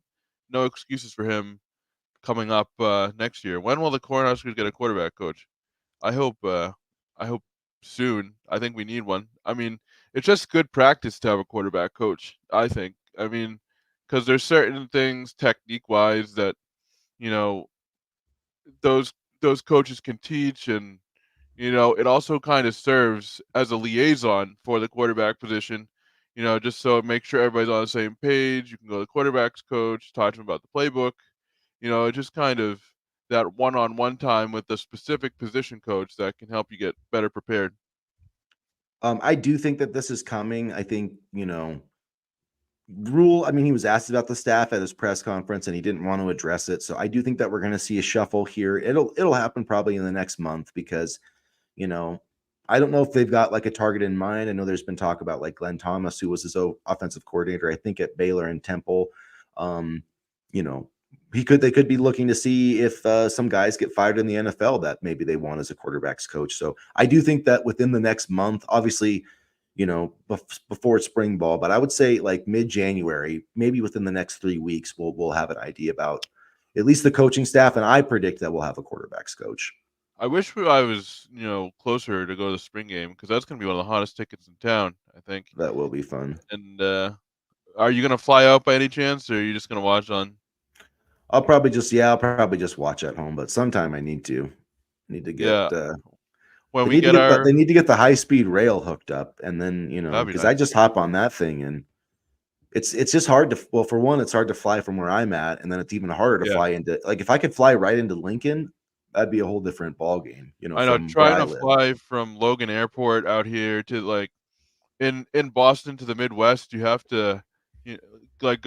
no excuses for him coming up next year. When will the Cornhuskers get a quarterback coach? I hope I hope soon. I think we need one. I mean, it's just good practice to have a quarterback coach, I think. I mean, cuz there's certain things technique wise that, you know, those those coaches can teach, and it also kind of serves as a liaison for the quarterback position, just so it makes sure everybody's on the same page. You can go to the quarterback's coach, talk to him about the playbook. It just kind of that one-on-one time with the specific position coach that can help you get better prepared. I do think that this is coming. I think, Rule, I mean, he was asked about the staff at his press conference and he didn't want to address it. So I do think that we're going to see a shuffle here. It'll happen probably in the next month because, you know, I don't know if they've got like a target in mind. I know there's been talk about like Glenn Thomas, who was his offensive coordinator, I think at Baylor and Temple. Um, you know, they could be looking to see if some guys get fired in the NFL that maybe they want as a quarterbacks coach. So I do think that within the next month, obviously, before spring ball, but I would say like mid-January, maybe within the next 3 weeks, we'll have an idea about at least the coaching staff, and I predict that we'll have a quarterbacks coach. I wish I was, closer to go to the spring game because that's going to be one of the hottest tickets in town, I think. That will be fun. And are you going to fly out by any chance, or are you just going to watch on? I'll probably just watch at home, but sometime I need to get Yeah, when we get our they need to get the high speed rail hooked up, and then that'd be because I nice. just hop on that thing and it's just hard to well, for one, it's hard to fly from where I'm at, and then it's even harder to Yeah. fly into like if I could fly right into Lincoln, that'd be a whole different ball game, I know from where trying I to live. fly from Logan Airport out here to like in Boston to the Midwest, you have to you know, like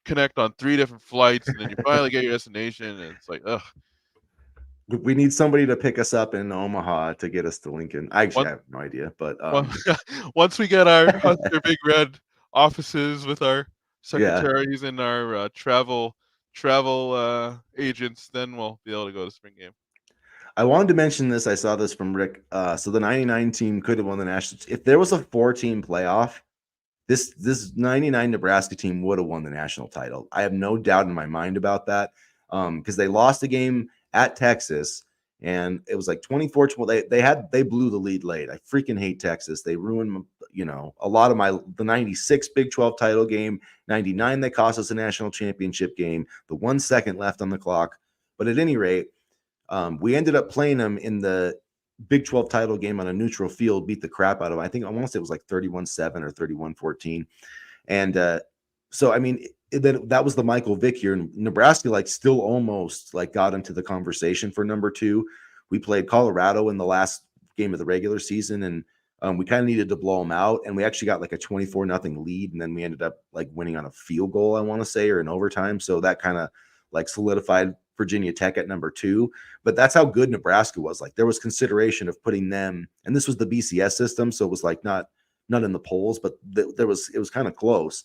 connect on 3 different flights, and then you finally get your destination, and it's like, ugh. We need somebody to pick us up in Omaha to get us to Lincoln. I actually Once have no idea, but on once we get our Husker Big Red offices with our yeah. secretaries and our travel agents, then we'll be able to go to spring game. I wanted to mention this. I saw this from Rick. So the '99 team could have won the national. If there was a 4-team playoff, this '99 Nebraska team would have won the national title. I have no doubt in my mind about that. Because they lost a game at Texas, and it was like 24-12. They blew the lead late. I freaking hate Texas. They ruined a lot of the '96 Big 12 title game. '99 they cost us a national championship game. The 1 second left on the clock. But at any rate, we ended up playing them in the Big 12 title game on a neutral field, beat the crap out of them. I think I want to say it was like 31-7 or 31-14. And so, I mean, that was the Michael Vick year. And Nebraska, like, still almost like got into the conversation for number 2. We played Colorado in the last game of the regular season, and we kind of needed to blow them out. And we actually got like a 24-0 lead. And then we ended up like winning on a field goal, I want to say, or in overtime. So that kind of like solidified Virginia Tech at number 2. But that's how good Nebraska was. Like, there was consideration of putting them, and this was the BCS system, so it was like not in the polls, but it was kind of close.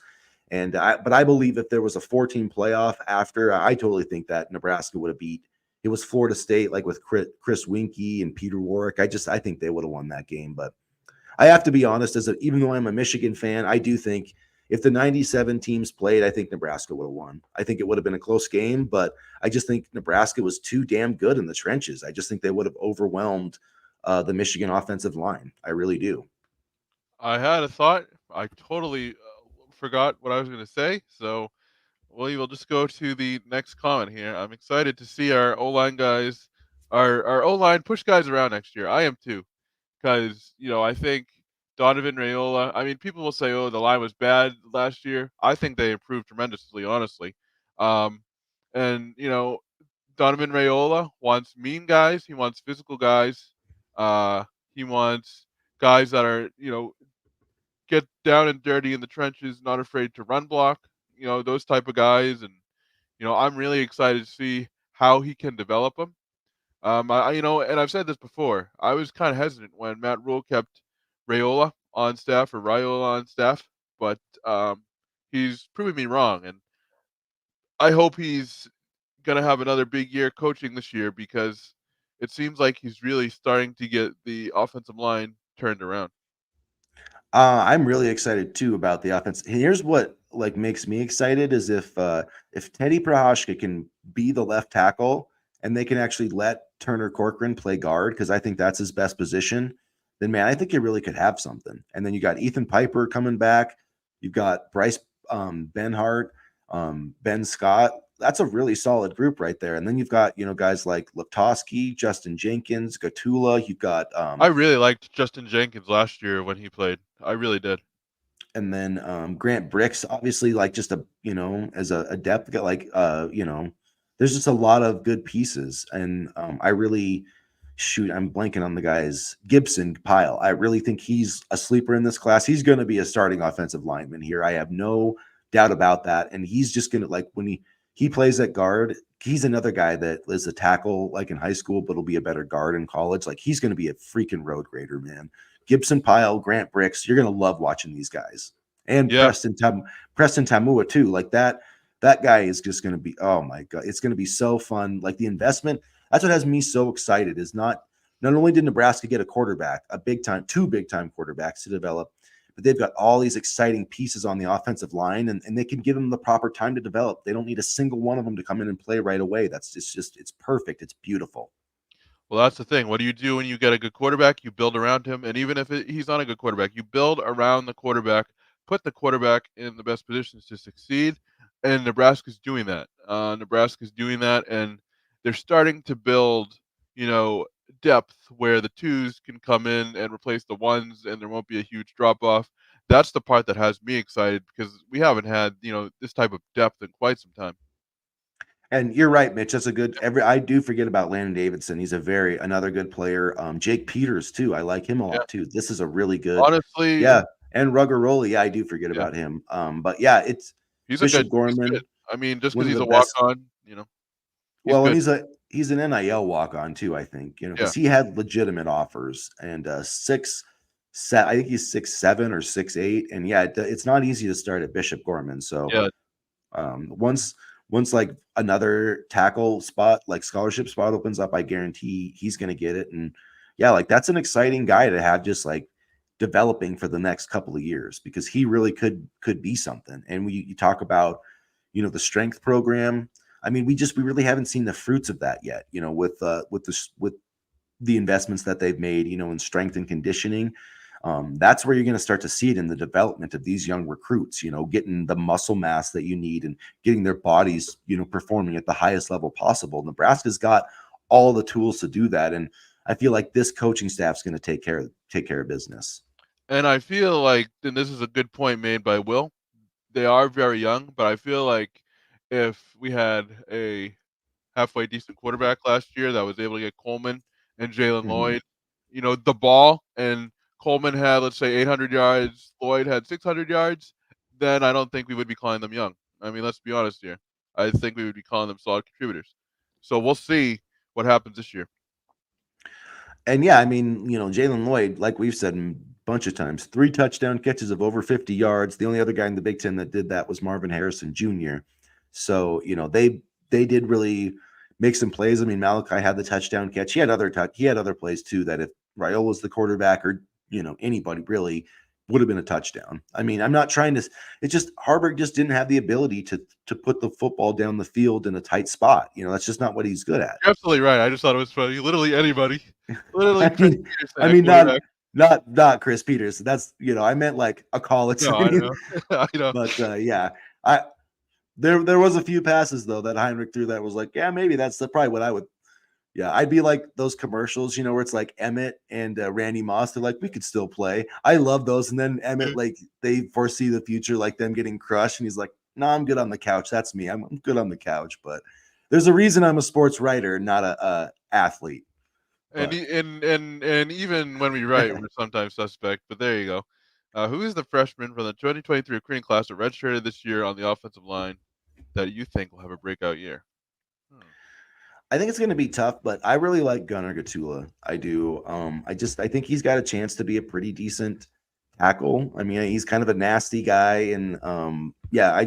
And I believe if there was a 4-team playoff after, I totally think that Nebraska would have beat. It was Florida State, like with Chris Winkie and Peter Warwick. I think they would have won that game. But I have to be honest, even though I'm a Michigan fan, I do think if the '97 teams played, I think Nebraska would have won. I think it would have been a close game, but I just think Nebraska was too damn good in the trenches. I just think they would have overwhelmed the Michigan offensive line. I really do. I had a thought. I totally forgot what I was going to say. So we will just go to the next comment here. I'm excited to see our O line guys, our O line push guys around next year. I am too, because I think Donovan Raiola. I mean, people will say, "Oh, the line was bad last year." I think they improved tremendously, honestly. Um, and Donovan Raiola wants mean guys. He wants physical guys. He wants guys that are get down and dirty in the trenches, not afraid to run block. those type of guys, and I'm really excited to see how he can develop them. And I've said this before. I was kind of hesitant when Matt Rule kept Raiola on staff, but he's proven me wrong, and I hope he's gonna have another big year coaching this year because it seems like he's really starting to get the offensive line turned around. I'm really excited too about the offense. Here's what like makes me excited is if Teddy Prohashka can be the left tackle and they can actually let Turner Corcoran play guard because I think that's his best position, then man, I think you really could have something. And then you got Ethan Piper coming back. You've got Bryce Benhart, Ben Scott. That's a really solid group right there. And then you've got guys like Leptoski, Justin Jenkins, Gatula. You've got I really liked Justin Jenkins last year when he played. I really did. and then Grant Bricks, obviously, like just as a depth guy, like there's just a lot of good pieces, and I really I'm blanking on the guy's Gibson Pyle. I really think he's a sleeper in this class. He's going to be a starting offensive lineman here. I have no doubt about that, and he's just going to like when he plays at guard. He's another guy that is a tackle like in high school, but will be a better guard in college. Like he's going to be a freaking road grader, man. Gibson Pyle, Grant Bricks, you're gonna love watching these guys. And Yeah. Preston Tamua too. Like that guy is just gonna be, oh my god, it's gonna be so fun. Like the investment, that's what has me so excited. Is not only did Nebraska get a quarterback, two big time quarterbacks to develop, but they've got all these exciting pieces on the offensive line, and they can give them the proper time to develop. They don't need a single one of them to come in and play right away. It's perfect. It's beautiful. Well, that's the thing. What do you do when you get a good quarterback? You build around him, and even if he's not a good quarterback, you build around the quarterback, put the quarterback in the best positions to succeed. And Nebraska's doing that. Nebraska's doing that, and they're starting to build, depth where the twos can come in and replace the ones, and there won't be a huge drop off. That's the part that has me excited because we haven't had, this type of depth in quite some time. And you're right, Mitch. That's a good. I do forget about Landon Davidson. He's another good player. Jake Peters too. I like him a Yeah. lot too. This is a really good. Honestly, Yeah, and Ruggeroli. Yeah, I do forget yeah. about him. But yeah, it's Bishop He's good. Gorman, I mean, just one because of he's the a best. walk-on, he's Well, and good. he's an NIL walk on too. I think Yeah, because he had legitimate offers and I think he's 6'7" or 6'8", and yeah, it's not easy to start at Bishop Gorman. So yeah, once like another tackle spot, like scholarship spot opens up, I guarantee he's going to get it. And yeah, like that's an exciting guy to have just like developing for the next couple of years because he really could be something. And you talk about, the strength program. I mean, we really haven't seen the fruits of that yet, with the investments that they've made, in strength and conditioning. That's where you're going to start to see it in the development of these young recruits, getting the muscle mass that you need and getting their bodies, performing at the highest level possible. Nebraska's got all the tools to do that. And I feel like this coaching staff's going to take care of business. and I feel like, and this is a good point made by Will, they are very young, but I feel like if we had a halfway decent quarterback last year that was able to get Coleman and Jalen Mhm. Lloyd, the ball, and Coleman had, let's say, 800 yards, Lloyd had 600 yards, then I don't think we would be calling them young. I mean, let's be honest here. I think we would be calling them solid contributors. So we'll see what happens this year. And yeah, I mean, Jalen Lloyd, like we've said a bunch of times, 3 touchdown catches of over 50 yards. The only other guy in the Big Ten that did that was Marvin Harrison Jr. So, they did really make some plays. I mean, Malachi had the touchdown catch. He had other plays too that if Raiola was the quarterback or, anybody really would have been a touchdown. I mean, I'm not trying to it's just Haarberg just didn't have the ability to put the football down the field in a tight spot. That's just not what he's good at. You're absolutely right. I just thought it was funny. Literally anybody. Literally I Chris mean, Peterson I at mean, quarterback. not Chris Peters. That's I meant like a college. No, I know. I know. But yeah, I there was a few passes though that Heinrich threw that was like, yeah, maybe that's probably what I would. Yeah, I'd be like those commercials, where it's like Emmett and Randy Moss. They're like, we could still play. I love those. And then Emmett, like, they foresee the future, like them getting crushed, and he's like, "No, I'm good on the couch. That's me. I'm good on the couch." But there's a reason I'm a sports writer, not a athlete. And But e and even when we write, we're sometimes suspect, but there you go. Who is the freshman from the 2023 recruiting class that redshirted this year on the offensive line that you think will have a breakout year? Hmm. I think it's going to be tough, but I really like Gunnar Gatula. I do. I think he's got a chance to be a pretty decent tackle. I mean, he's kind of a nasty guy, and yeah,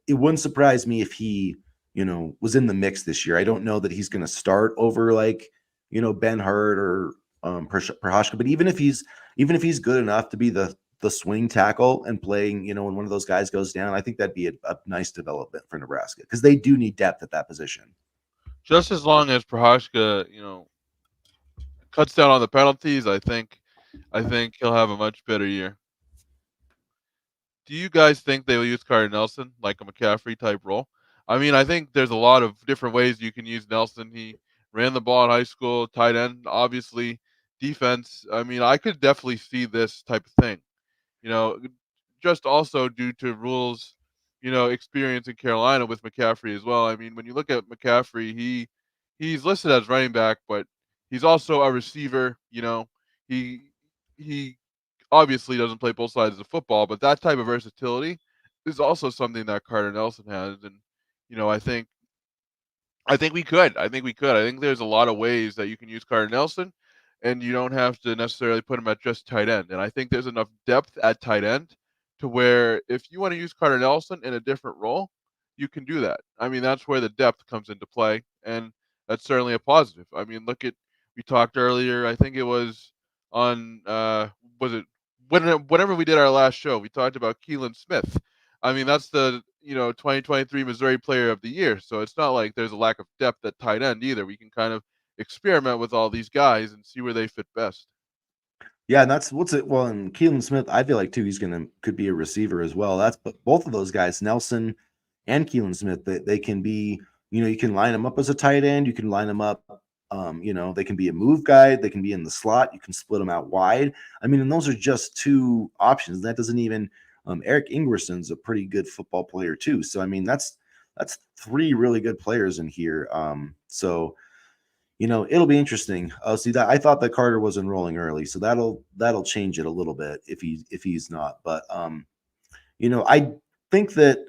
it wouldn't surprise me if he, was in the mix this year. I don't know that he's going to start over like, Ben Hurt or Prohashka, but even if he's good enough to be the swing tackle and playing, when one of those guys goes down, I think that'd be a nice development for Nebraska because they do need depth at that position. Just as long as Prohashka, cuts down on the penalties, I think he'll have a much better year. Do you guys think they will use Carter Nelson like a McCaffrey type role? I mean, I think there's a lot of different ways you can use Nelson. He ran the ball in high school, tight end, obviously, defense. I mean, I could definitely see this type of thing. You know, just also due to rules, experience in Carolina with McCaffrey as well. I mean, when you look at McCaffrey, he's listed as running back, but he's also a receiver. He he obviously doesn't play both sides of the football, but that type of versatility is also something that Carter Nelson has. And you know, I think I think we could. I think we could. I think there's a lot of ways that you can use Carter Nelson, and you don't have to necessarily put him at just tight end. And I think there's enough depth at tight end to where if you want to use Carter Nelson in a different role, you can do that. I mean, that's where the depth comes into play, and that's certainly a positive. I mean, look at we talked earlier. I think it was on was it whenever we did our last show, we talked about Keelan Smith. I mean, that's the 2023 Missouri Player of the Year. So it's not like there's a lack of depth at tight end either. We can kind of experiment with all these guys and see where they fit best. Yeah, and that's what's it. Well, and Keelan Smith, I feel like too, could be a receiver as well. That's but both of those guys, Nelson and Keelan Smith, they can be. You can line them up as a tight end. You can line them up. They can be a move guy. They can be in the slot. You can split them out wide. I mean, and those are just two options. That doesn't even. Eric Ingerson's a pretty good football player too. So I mean, that's three really good players in here. It'll be interesting. See that I thought that Carter was enrolling early, so that'll change it a little bit if he's not. But I think that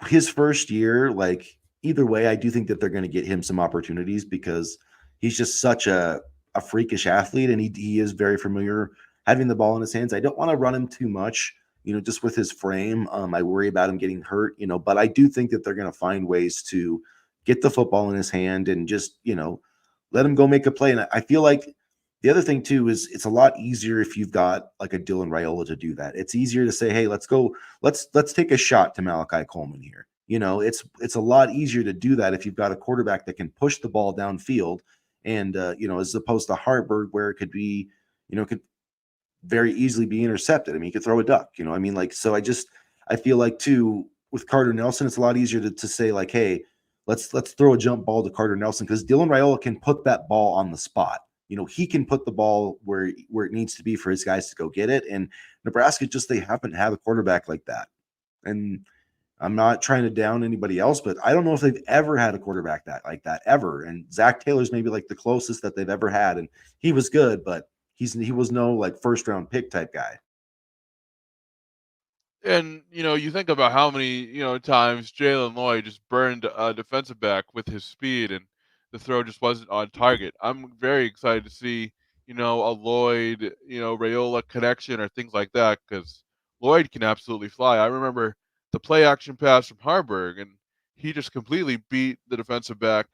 his first year, like either way, I do think that they're going to get him some opportunities because he's just such a freakish athlete, and he is very familiar having the ball in his hands. I don't want to run him too much, just with his frame. I worry about him getting hurt, but I do think that they're going to find ways to get the football in his hand and just, let him go make a play. And I feel like the other thing too is it's a lot easier if you've got like a Dylan Raiola to do that. It's easier to say, hey, let's go, let's take a shot to Malachi Coleman here. It's a lot easier to do that if you've got a quarterback that can push the ball downfield, and as opposed to Haarberg, where it could be, could very easily be intercepted. I mean, he could throw a duck. I mean, like, so I feel like too with Carter Nelson, it's a lot easier to say like, hey, let's throw a jump ball to Carter Nelson because Dylan Raiola can put that ball on the spot. He can put the ball where it needs to be for his guys to go get it. And Nebraska they happen to have a quarterback like that. And I'm not trying to down anybody else, but I don't know if they've ever had a quarterback like that ever. And Zach Taylor's maybe like the closest that they've ever had, and he was good, but he was no like first round pick type guy. And you think about how many times Jalen Lloyd just burned a defensive back with his speed, and the throw just wasn't on target. I'm very excited to see a Lloyd Rayola connection or things like that because Lloyd can absolutely fly. I remember the play action pass from Haarberg, and he just completely beat the defensive back.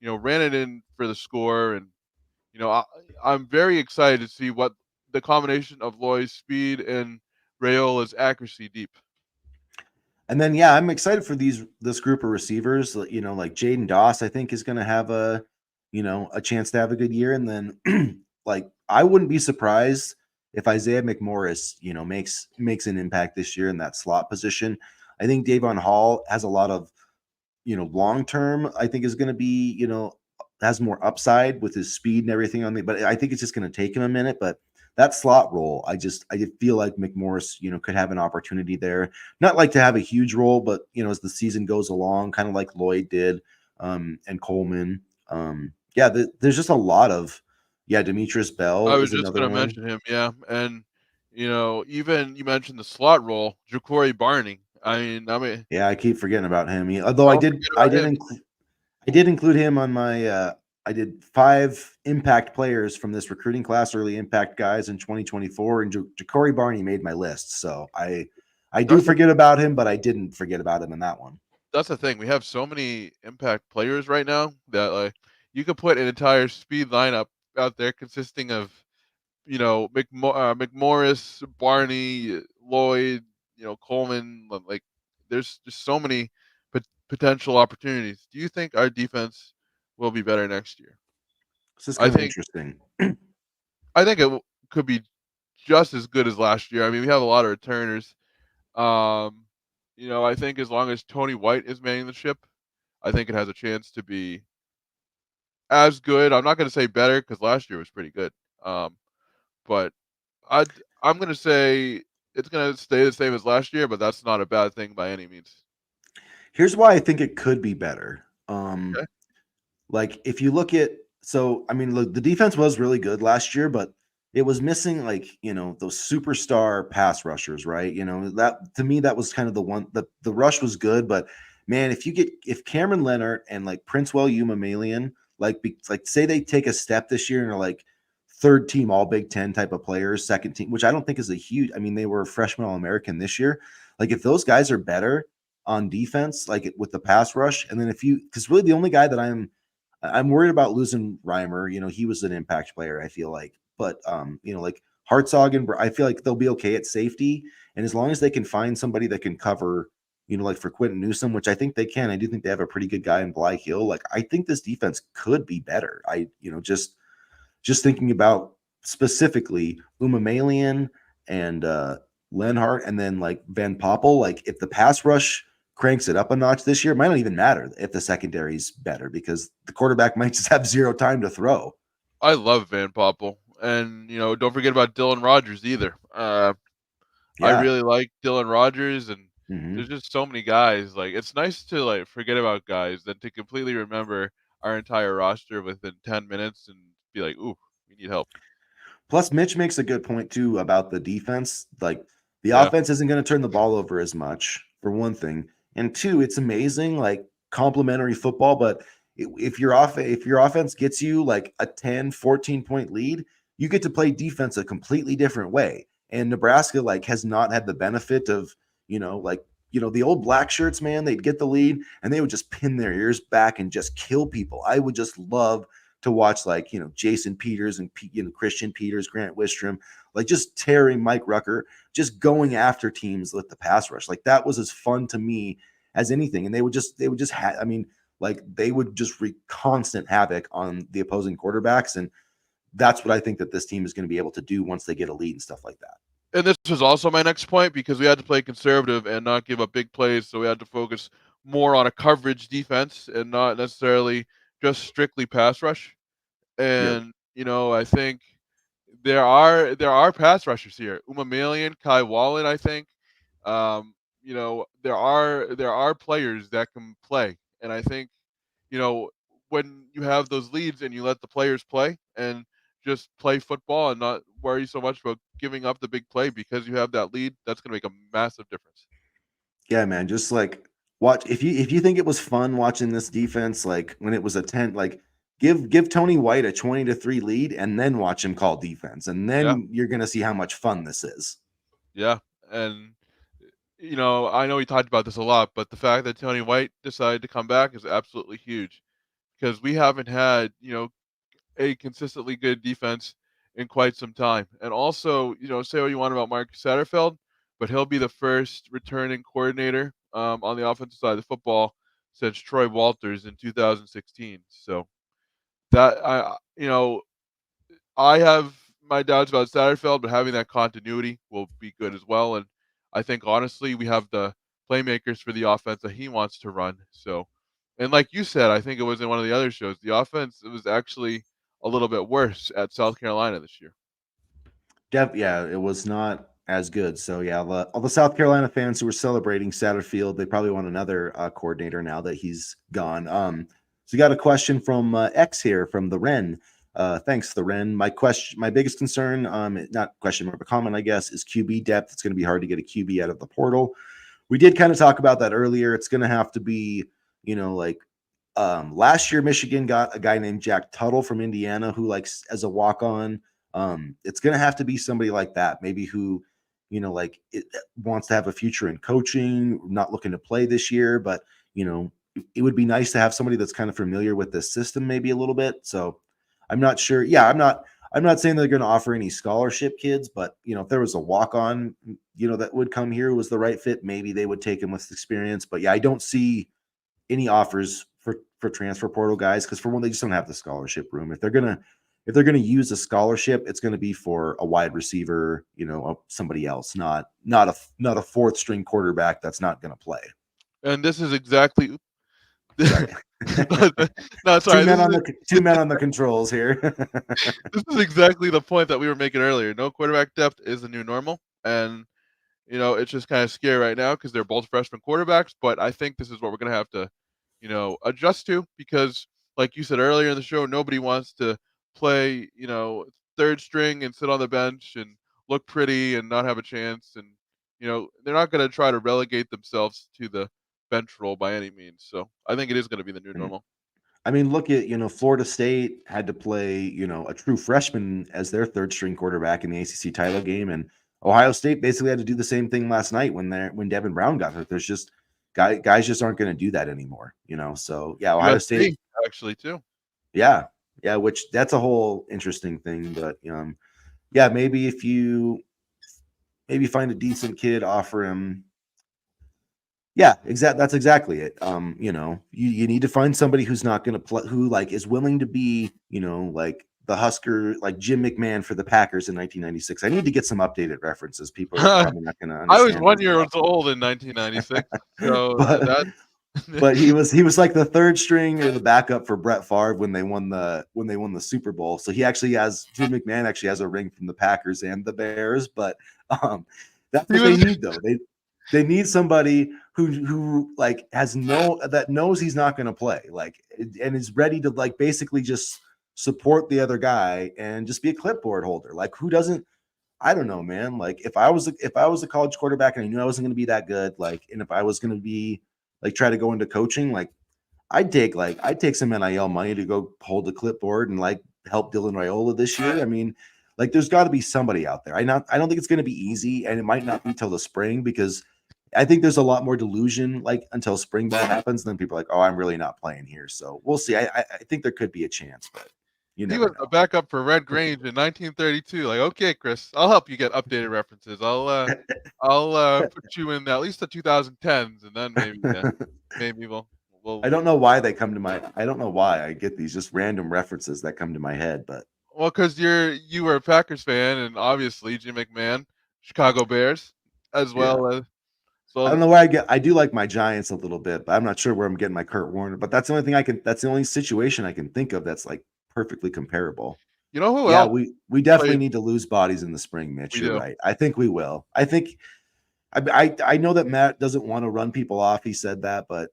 Ran it in for the score, and I'm very excited to see what the combination of Lloyd's speed and Rayola's accuracy deep. And then yeah, I'm excited for this group of receivers. Like Jaden Doss, I think is going to have a chance to have a good year. And then like I wouldn't be surprised if Isaiah McMorris, makes an impact this year in that slot position. I think Davon Hall has a lot of, long term. I think is going to be, has more upside with his speed and everything on me. But I think it's just going to take him a minute. But that slot role, I feel like McMorris, could have an opportunity there. Not like to have a huge role, but as the season goes along, kind of like Lloyd did, and Coleman. There's just a lot of, Demetrius I Bell was is just another gonna one. mention him, yeah, and Even you mentioned the slot role, Ja'Cory Barney. Yeah, I keep forgetting about him. Although don't forget about him. I did include him on my. I did 5 impact players from this recruiting class, early impact guys in 2024, and Ja'Cory Barney made my list. So I do That's the forget about him, but I didn't forget about him in that one. that's the thing. We have so many impact players right now that like you could put an entire speed lineup out there consisting of McMorris, Barney, Lloyd, Coleman. Like there's just so many potential opportunities. Do you think our defense will be better next year? This is I kind of think interesting. I think could be just as good as last year. I mean, we have a lot of returners. Um, I think as long as Tony White is manning the ship, I think it has a chance to be as good. I'm not going to say better because last year was pretty good. Um, but I I'm going to say it's going to stay the same as last year, but that's not a bad thing by any means. Here's why I think it could be better. Okay. Like if you look at, so I mean, look, the defense was really good last year, but it was missing like those superstar pass rushers, right? That to me that was kind of the one. The rush was good, but man, if Cameron Leonard and like Princewell Umamalian like say they take a step this year and are like third team All Big Ten type of players, second team, which I don't think is a huge. I mean, they were freshman All American this year. Like if those guys are better on defense, like with the pass rush, and then because really the only guy that I'm worried about losing Reimer. He was an impact player, I feel like. But like Hartzog and I feel like they'll be okay at safety. And as long as they can find somebody that can cover, like for Quentin Newsom, which I think they can. I do think they have a pretty good guy in Bly Hill. Like I think this defense could be better. Just thinking about specifically Umamalian and Lenhart and then like Van Poppel, like if the pass rush cranks it up a notch this year, it might not even matter if the secondary's better because the quarterback might just have zero time to throw. I love Van Poppel, and don't forget about Dylan Rogers either. I Yeah. really like Dylan Rogers, and Hmm. there's just so many guys. Like it's nice to like forget about guys than to completely remember our entire roster within 10 minutes and be like, "Ooh, we need help." Plus, Mitch makes a good point too about the defense. Like the Yeah, offense isn't going to turn the ball over as much, for one thing, and two, it's amazing, like complementary football. But if your offense gets you like a 10, 14 point lead, you get to play defense a completely different way. And Nebraska like has not had the benefit of the old black shirts, man. They'd get the lead and they would just pin their ears back and just kill people. I would just love to watch like Jason Peters and Christian Peters, Grant Wistrom, like just tearing Mike Rucker, just going after teams with the pass rush. Like that was as fun to me as anything. And they would just have. I mean, like they would just wreak constant havoc on the opposing quarterbacks, and that's what I think that this team is going to be able to do once they get a lead and stuff like that. and this was also my next point because we had to play conservative and not give up big plays, so we had to focus more on a coverage defense and not necessarily just strictly pass rush. Yep. And I think there are pass rushers here. Umamalian, Kai Wallen, I think. There are players that can play, and I think you know when you have those leads and you let the players play and just play football and not worry so much about giving up the big play because you have that lead, that's going to make a massive difference. Yeah, man. Just like watch if you think it was fun watching this defense, like when it was a 10, like give Tony White a 20-3 lead and then watch him call defense. And Yeah, then you're gonna see how much fun this is. yeah, and I know we talked about this a lot, but the fact that Tony White decided to come back is absolutely huge because we haven't had a consistently good defense in quite some time. And also, say what you want about Mark Satterfield, but he'll be the first returning coordinator on the offensive side of the football since Troy Walters in 2016. So that I have my doubts about Satterfield, but having that continuity will be good as well. And I think honestly, we have the playmakers for the offense that he wants to run. So, and like you said, I think it was in one of the other shows, the offense it was actually a little bit worse at South Carolina this year. Yeah, it was not as good. So yeah, all the South Carolina fans who were celebrating Satterfield, they probably want another coordinator now that he's gone. So you got a question from X here from the Ren. Thanks, Thoren. My biggest concern, not question, more of a comment, I guess, is QB depth. It's going to be hard to get a QB out of the portal. We did kind of talk about that earlier. It's going to have to be, like last year Michigan got a guy named Jack Tuttle from Indiana who likes as a walk-on. It's going to have to be somebody like that, maybe who, wants to have a future in coaching, not looking to play this year, but it would be nice to have somebody that's kind of familiar with this system maybe a little bit. So I'm not sure. Yeah, I'm not saying they're going to offer any scholarship kids, but if there was a walk-on, that would come here who was the right fit, maybe they would take him with experience. But yeah, I don't see any offers for transfer portal guys because for one, they just don't have the scholarship room. If they're gonna use a scholarship, it's gonna be for a wide receiver, somebody else, not a fourth string quarterback that's not gonna play. And this is exactly Sorry. no, sorry. Two men on the controls here. This is exactly the point that we were making earlier. No quarterback depth is the new normal, and it's just kind of scary right now because they're both freshman quarterbacks. But I think this is what we're gonna have to, adjust to because, like you said earlier in the show, nobody wants to play, third string and sit on the bench and look pretty and not have a chance. And they're not gonna try to relegate themselves to the bench role by any means. So I think it is gonna be the new normal. I mean, look at, Florida State had to play, a true freshman as their third string quarterback in the ACC title game. And Ohio State basically had to do the same thing last night when Devin Brown got hurt. There's just guys just aren't going to do that anymore, So yeah, Ohio State actually too. Yeah. Yeah. Which that's a whole interesting thing, but, yeah, maybe if you find a decent kid, offer him. Yeah, that's exactly it. You need to find somebody who's not going to play, who is willing to be, like the Husker, like Jim McMahon for the Packers in 1996. I need to get some updated references. People are probably not going to understand. I was 1 year old in 1996, so but he was like the third string or the backup for Brett Favre when they won the Super Bowl. So Jim McMahon actually has a ring from the Packers and the Bears. But that's what they need though. They need somebody who that knows he's not going to play, and is ready to basically just support the other guy and just be a clipboard holder. Who doesn't? I don't know, man. If I was a college quarterback and I knew I wasn't going to be that good, and if I was going to be try to go into coaching, I'd take some NIL money to go hold the clipboard and help Dylan Raiola this year. I mean, there's got to be somebody out there. I don't think it's going to be easy, and it might not be till the spring because I think there's a lot more delusion until spring ball happens. And then people are like, oh, I'm really not playing here. So we'll see. I think there could be a chance, but he was a backup for Red Grange in 1932. Okay, Chris, I'll help you get updated references. I'll put you in at least the 2010s, and then maybe we'll. I don't know why they come to my. I don't know why I get these just random references that come to my head, but because you were a Packers fan, and obviously Jim McMahon, Chicago Bears, as well as. So I don't know where I do like my Giants a little bit, but I'm not sure where I'm getting my Kurt Warner. But that's the only thing that's the only situation I can think of that's perfectly comparable. You know who yeah, else? We definitely need to lose bodies in the spring, Mitch. You're right. I think we will. I think I know that Matt doesn't want to run people off. He said that, but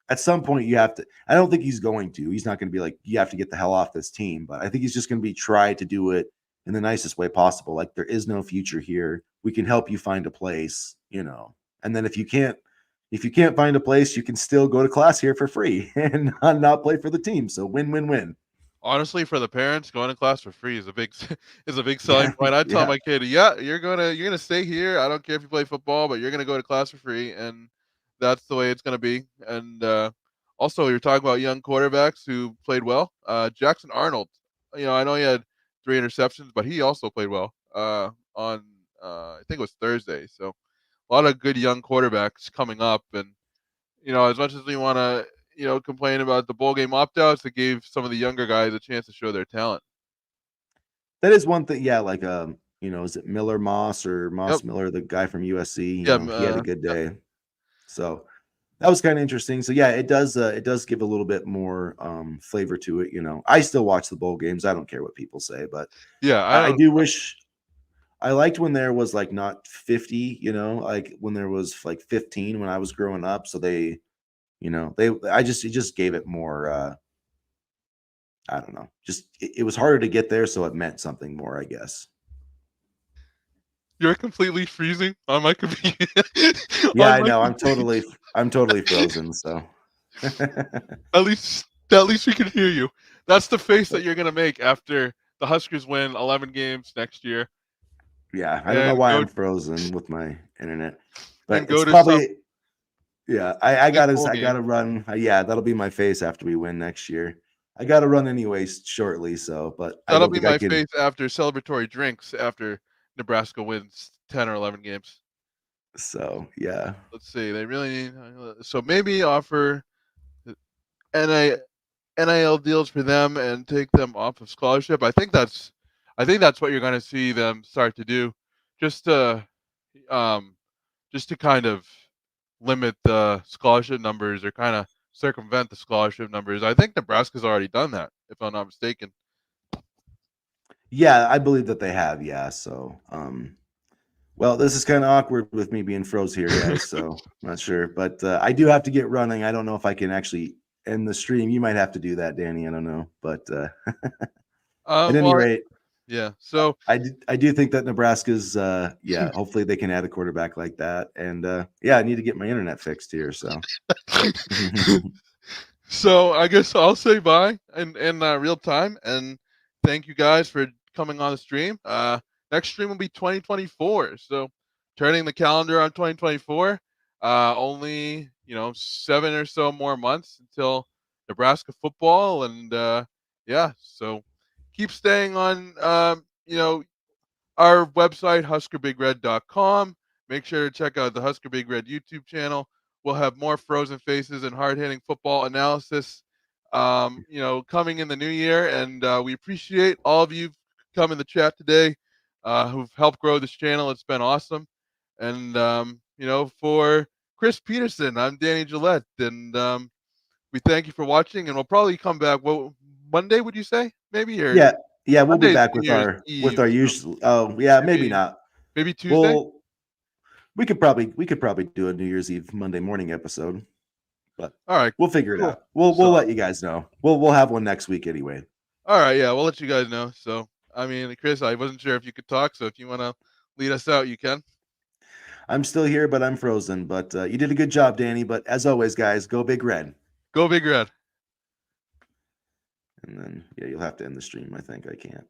at some point you have to. I don't think he's going to. He's not going to be you have to get the hell off this team. But I think he's just going to be try to do it in the nicest way possible. There is no future here. We can help you find a place, And then if you can't find a place, you can still go to class here for free and not play for the team. So win-win-win. Honestly, for the parents, going to class for free is a big selling point. I tell my kid, yeah, you're gonna stay here. I don't care if you play football, but you're gonna go to class for free, and that's the way it's gonna be. And also, you're talking about young quarterbacks who played well. Jackson Arnold, I know he had 3 interceptions, but he also played well on I think it was Thursday. So a lot of good young quarterbacks coming up, and as much as we want to complain about the bowl game opt-outs, it gave some of the younger guys a chance to show their talent. That is one thing. Yeah, is it Miller Moss or Moss Miller, the guy from USC? He had a good day. So that was kind of interesting. So yeah, it does give a little bit more flavor to it. I still watch the bowl games. I don't care what people say, but yeah, I do wish. I liked when there was not 50, when there was 15 when I was growing up. So it just gave it more, I don't know. Just it was harder to get there, so it meant something more, I guess. You're completely freezing on my computer. Yeah, on I my know. computer. I'm totally frozen. So At least we can hear you. That's the face that you're gonna make after the Huskers win 11 games next year yeah, I don't know and why go I'm frozen with my internet, and but go it's to some probably yeah. I Lincolnia. gotta run. Yeah, that'll be my face after we win next year. I gotta run anyways shortly. So, but I That'll don't be think I my can. face after celebratory drinks after Nebraska wins 10 or 11 games. So yeah, Let's see. They really need so maybe offer NI NIL deals for them and take them off of scholarship. I think that's what you're going to see them start to do, just to um, just to kind of limit the scholarship numbers or kind of circumvent the scholarship numbers. I think Nebraska's already done that, if I'm not mistaken. yeah, I believe that they have. Yeah. So well, this is kind of awkward with me being froze here, guys. So I'm not sure, but I do have to get running. I don't know if I can actually end the stream. You might have to do that, Danny. I don't know, but at any Well, rate, yeah. So I do think that Nebraska's yeah. Hopefully they can add a quarterback like that, and yeah, I need to get my internet fixed here. So So I guess I'll say bye in real time, and thank you guys for coming on the stream. Next stream will be 2024. So turning the calendar on 2024. Only 7 or so more months until Nebraska football, and yeah. So keep staying on our website, huskerbigred.com. Make sure to check out the Husker Big Red YouTube channel. We'll have more frozen faces and hard hitting football analysis, coming in the new year. And we appreciate all of you come in the chat today who've helped grow this channel. It's been awesome. And, for Chris Peterson, I'm Danny Gillette. And we thank you for watching. And we'll probably come back. Well, Monday, would you say? Maybe? Or yeah, yeah, we'll be Monday's back New Year's with Eve. our So usual. Oh yeah, maybe maybe not. maybe Tuesday? Well, we could probably do a New Year's Eve Monday morning episode, but All right, we'll figure it cool. out. We'll So, let you guys know. We'll have one next week anyway. all right, yeah, we'll let you guys know. So, I mean, Chris, I wasn't sure if you could talk, so if you want to lead us out, you can. I'm still here, but I'm frozen. But you did a good job, Danny. But as always, guys, go Big Red. Go Big Red. And then yeah, you'll have to end the stream. I think I can't.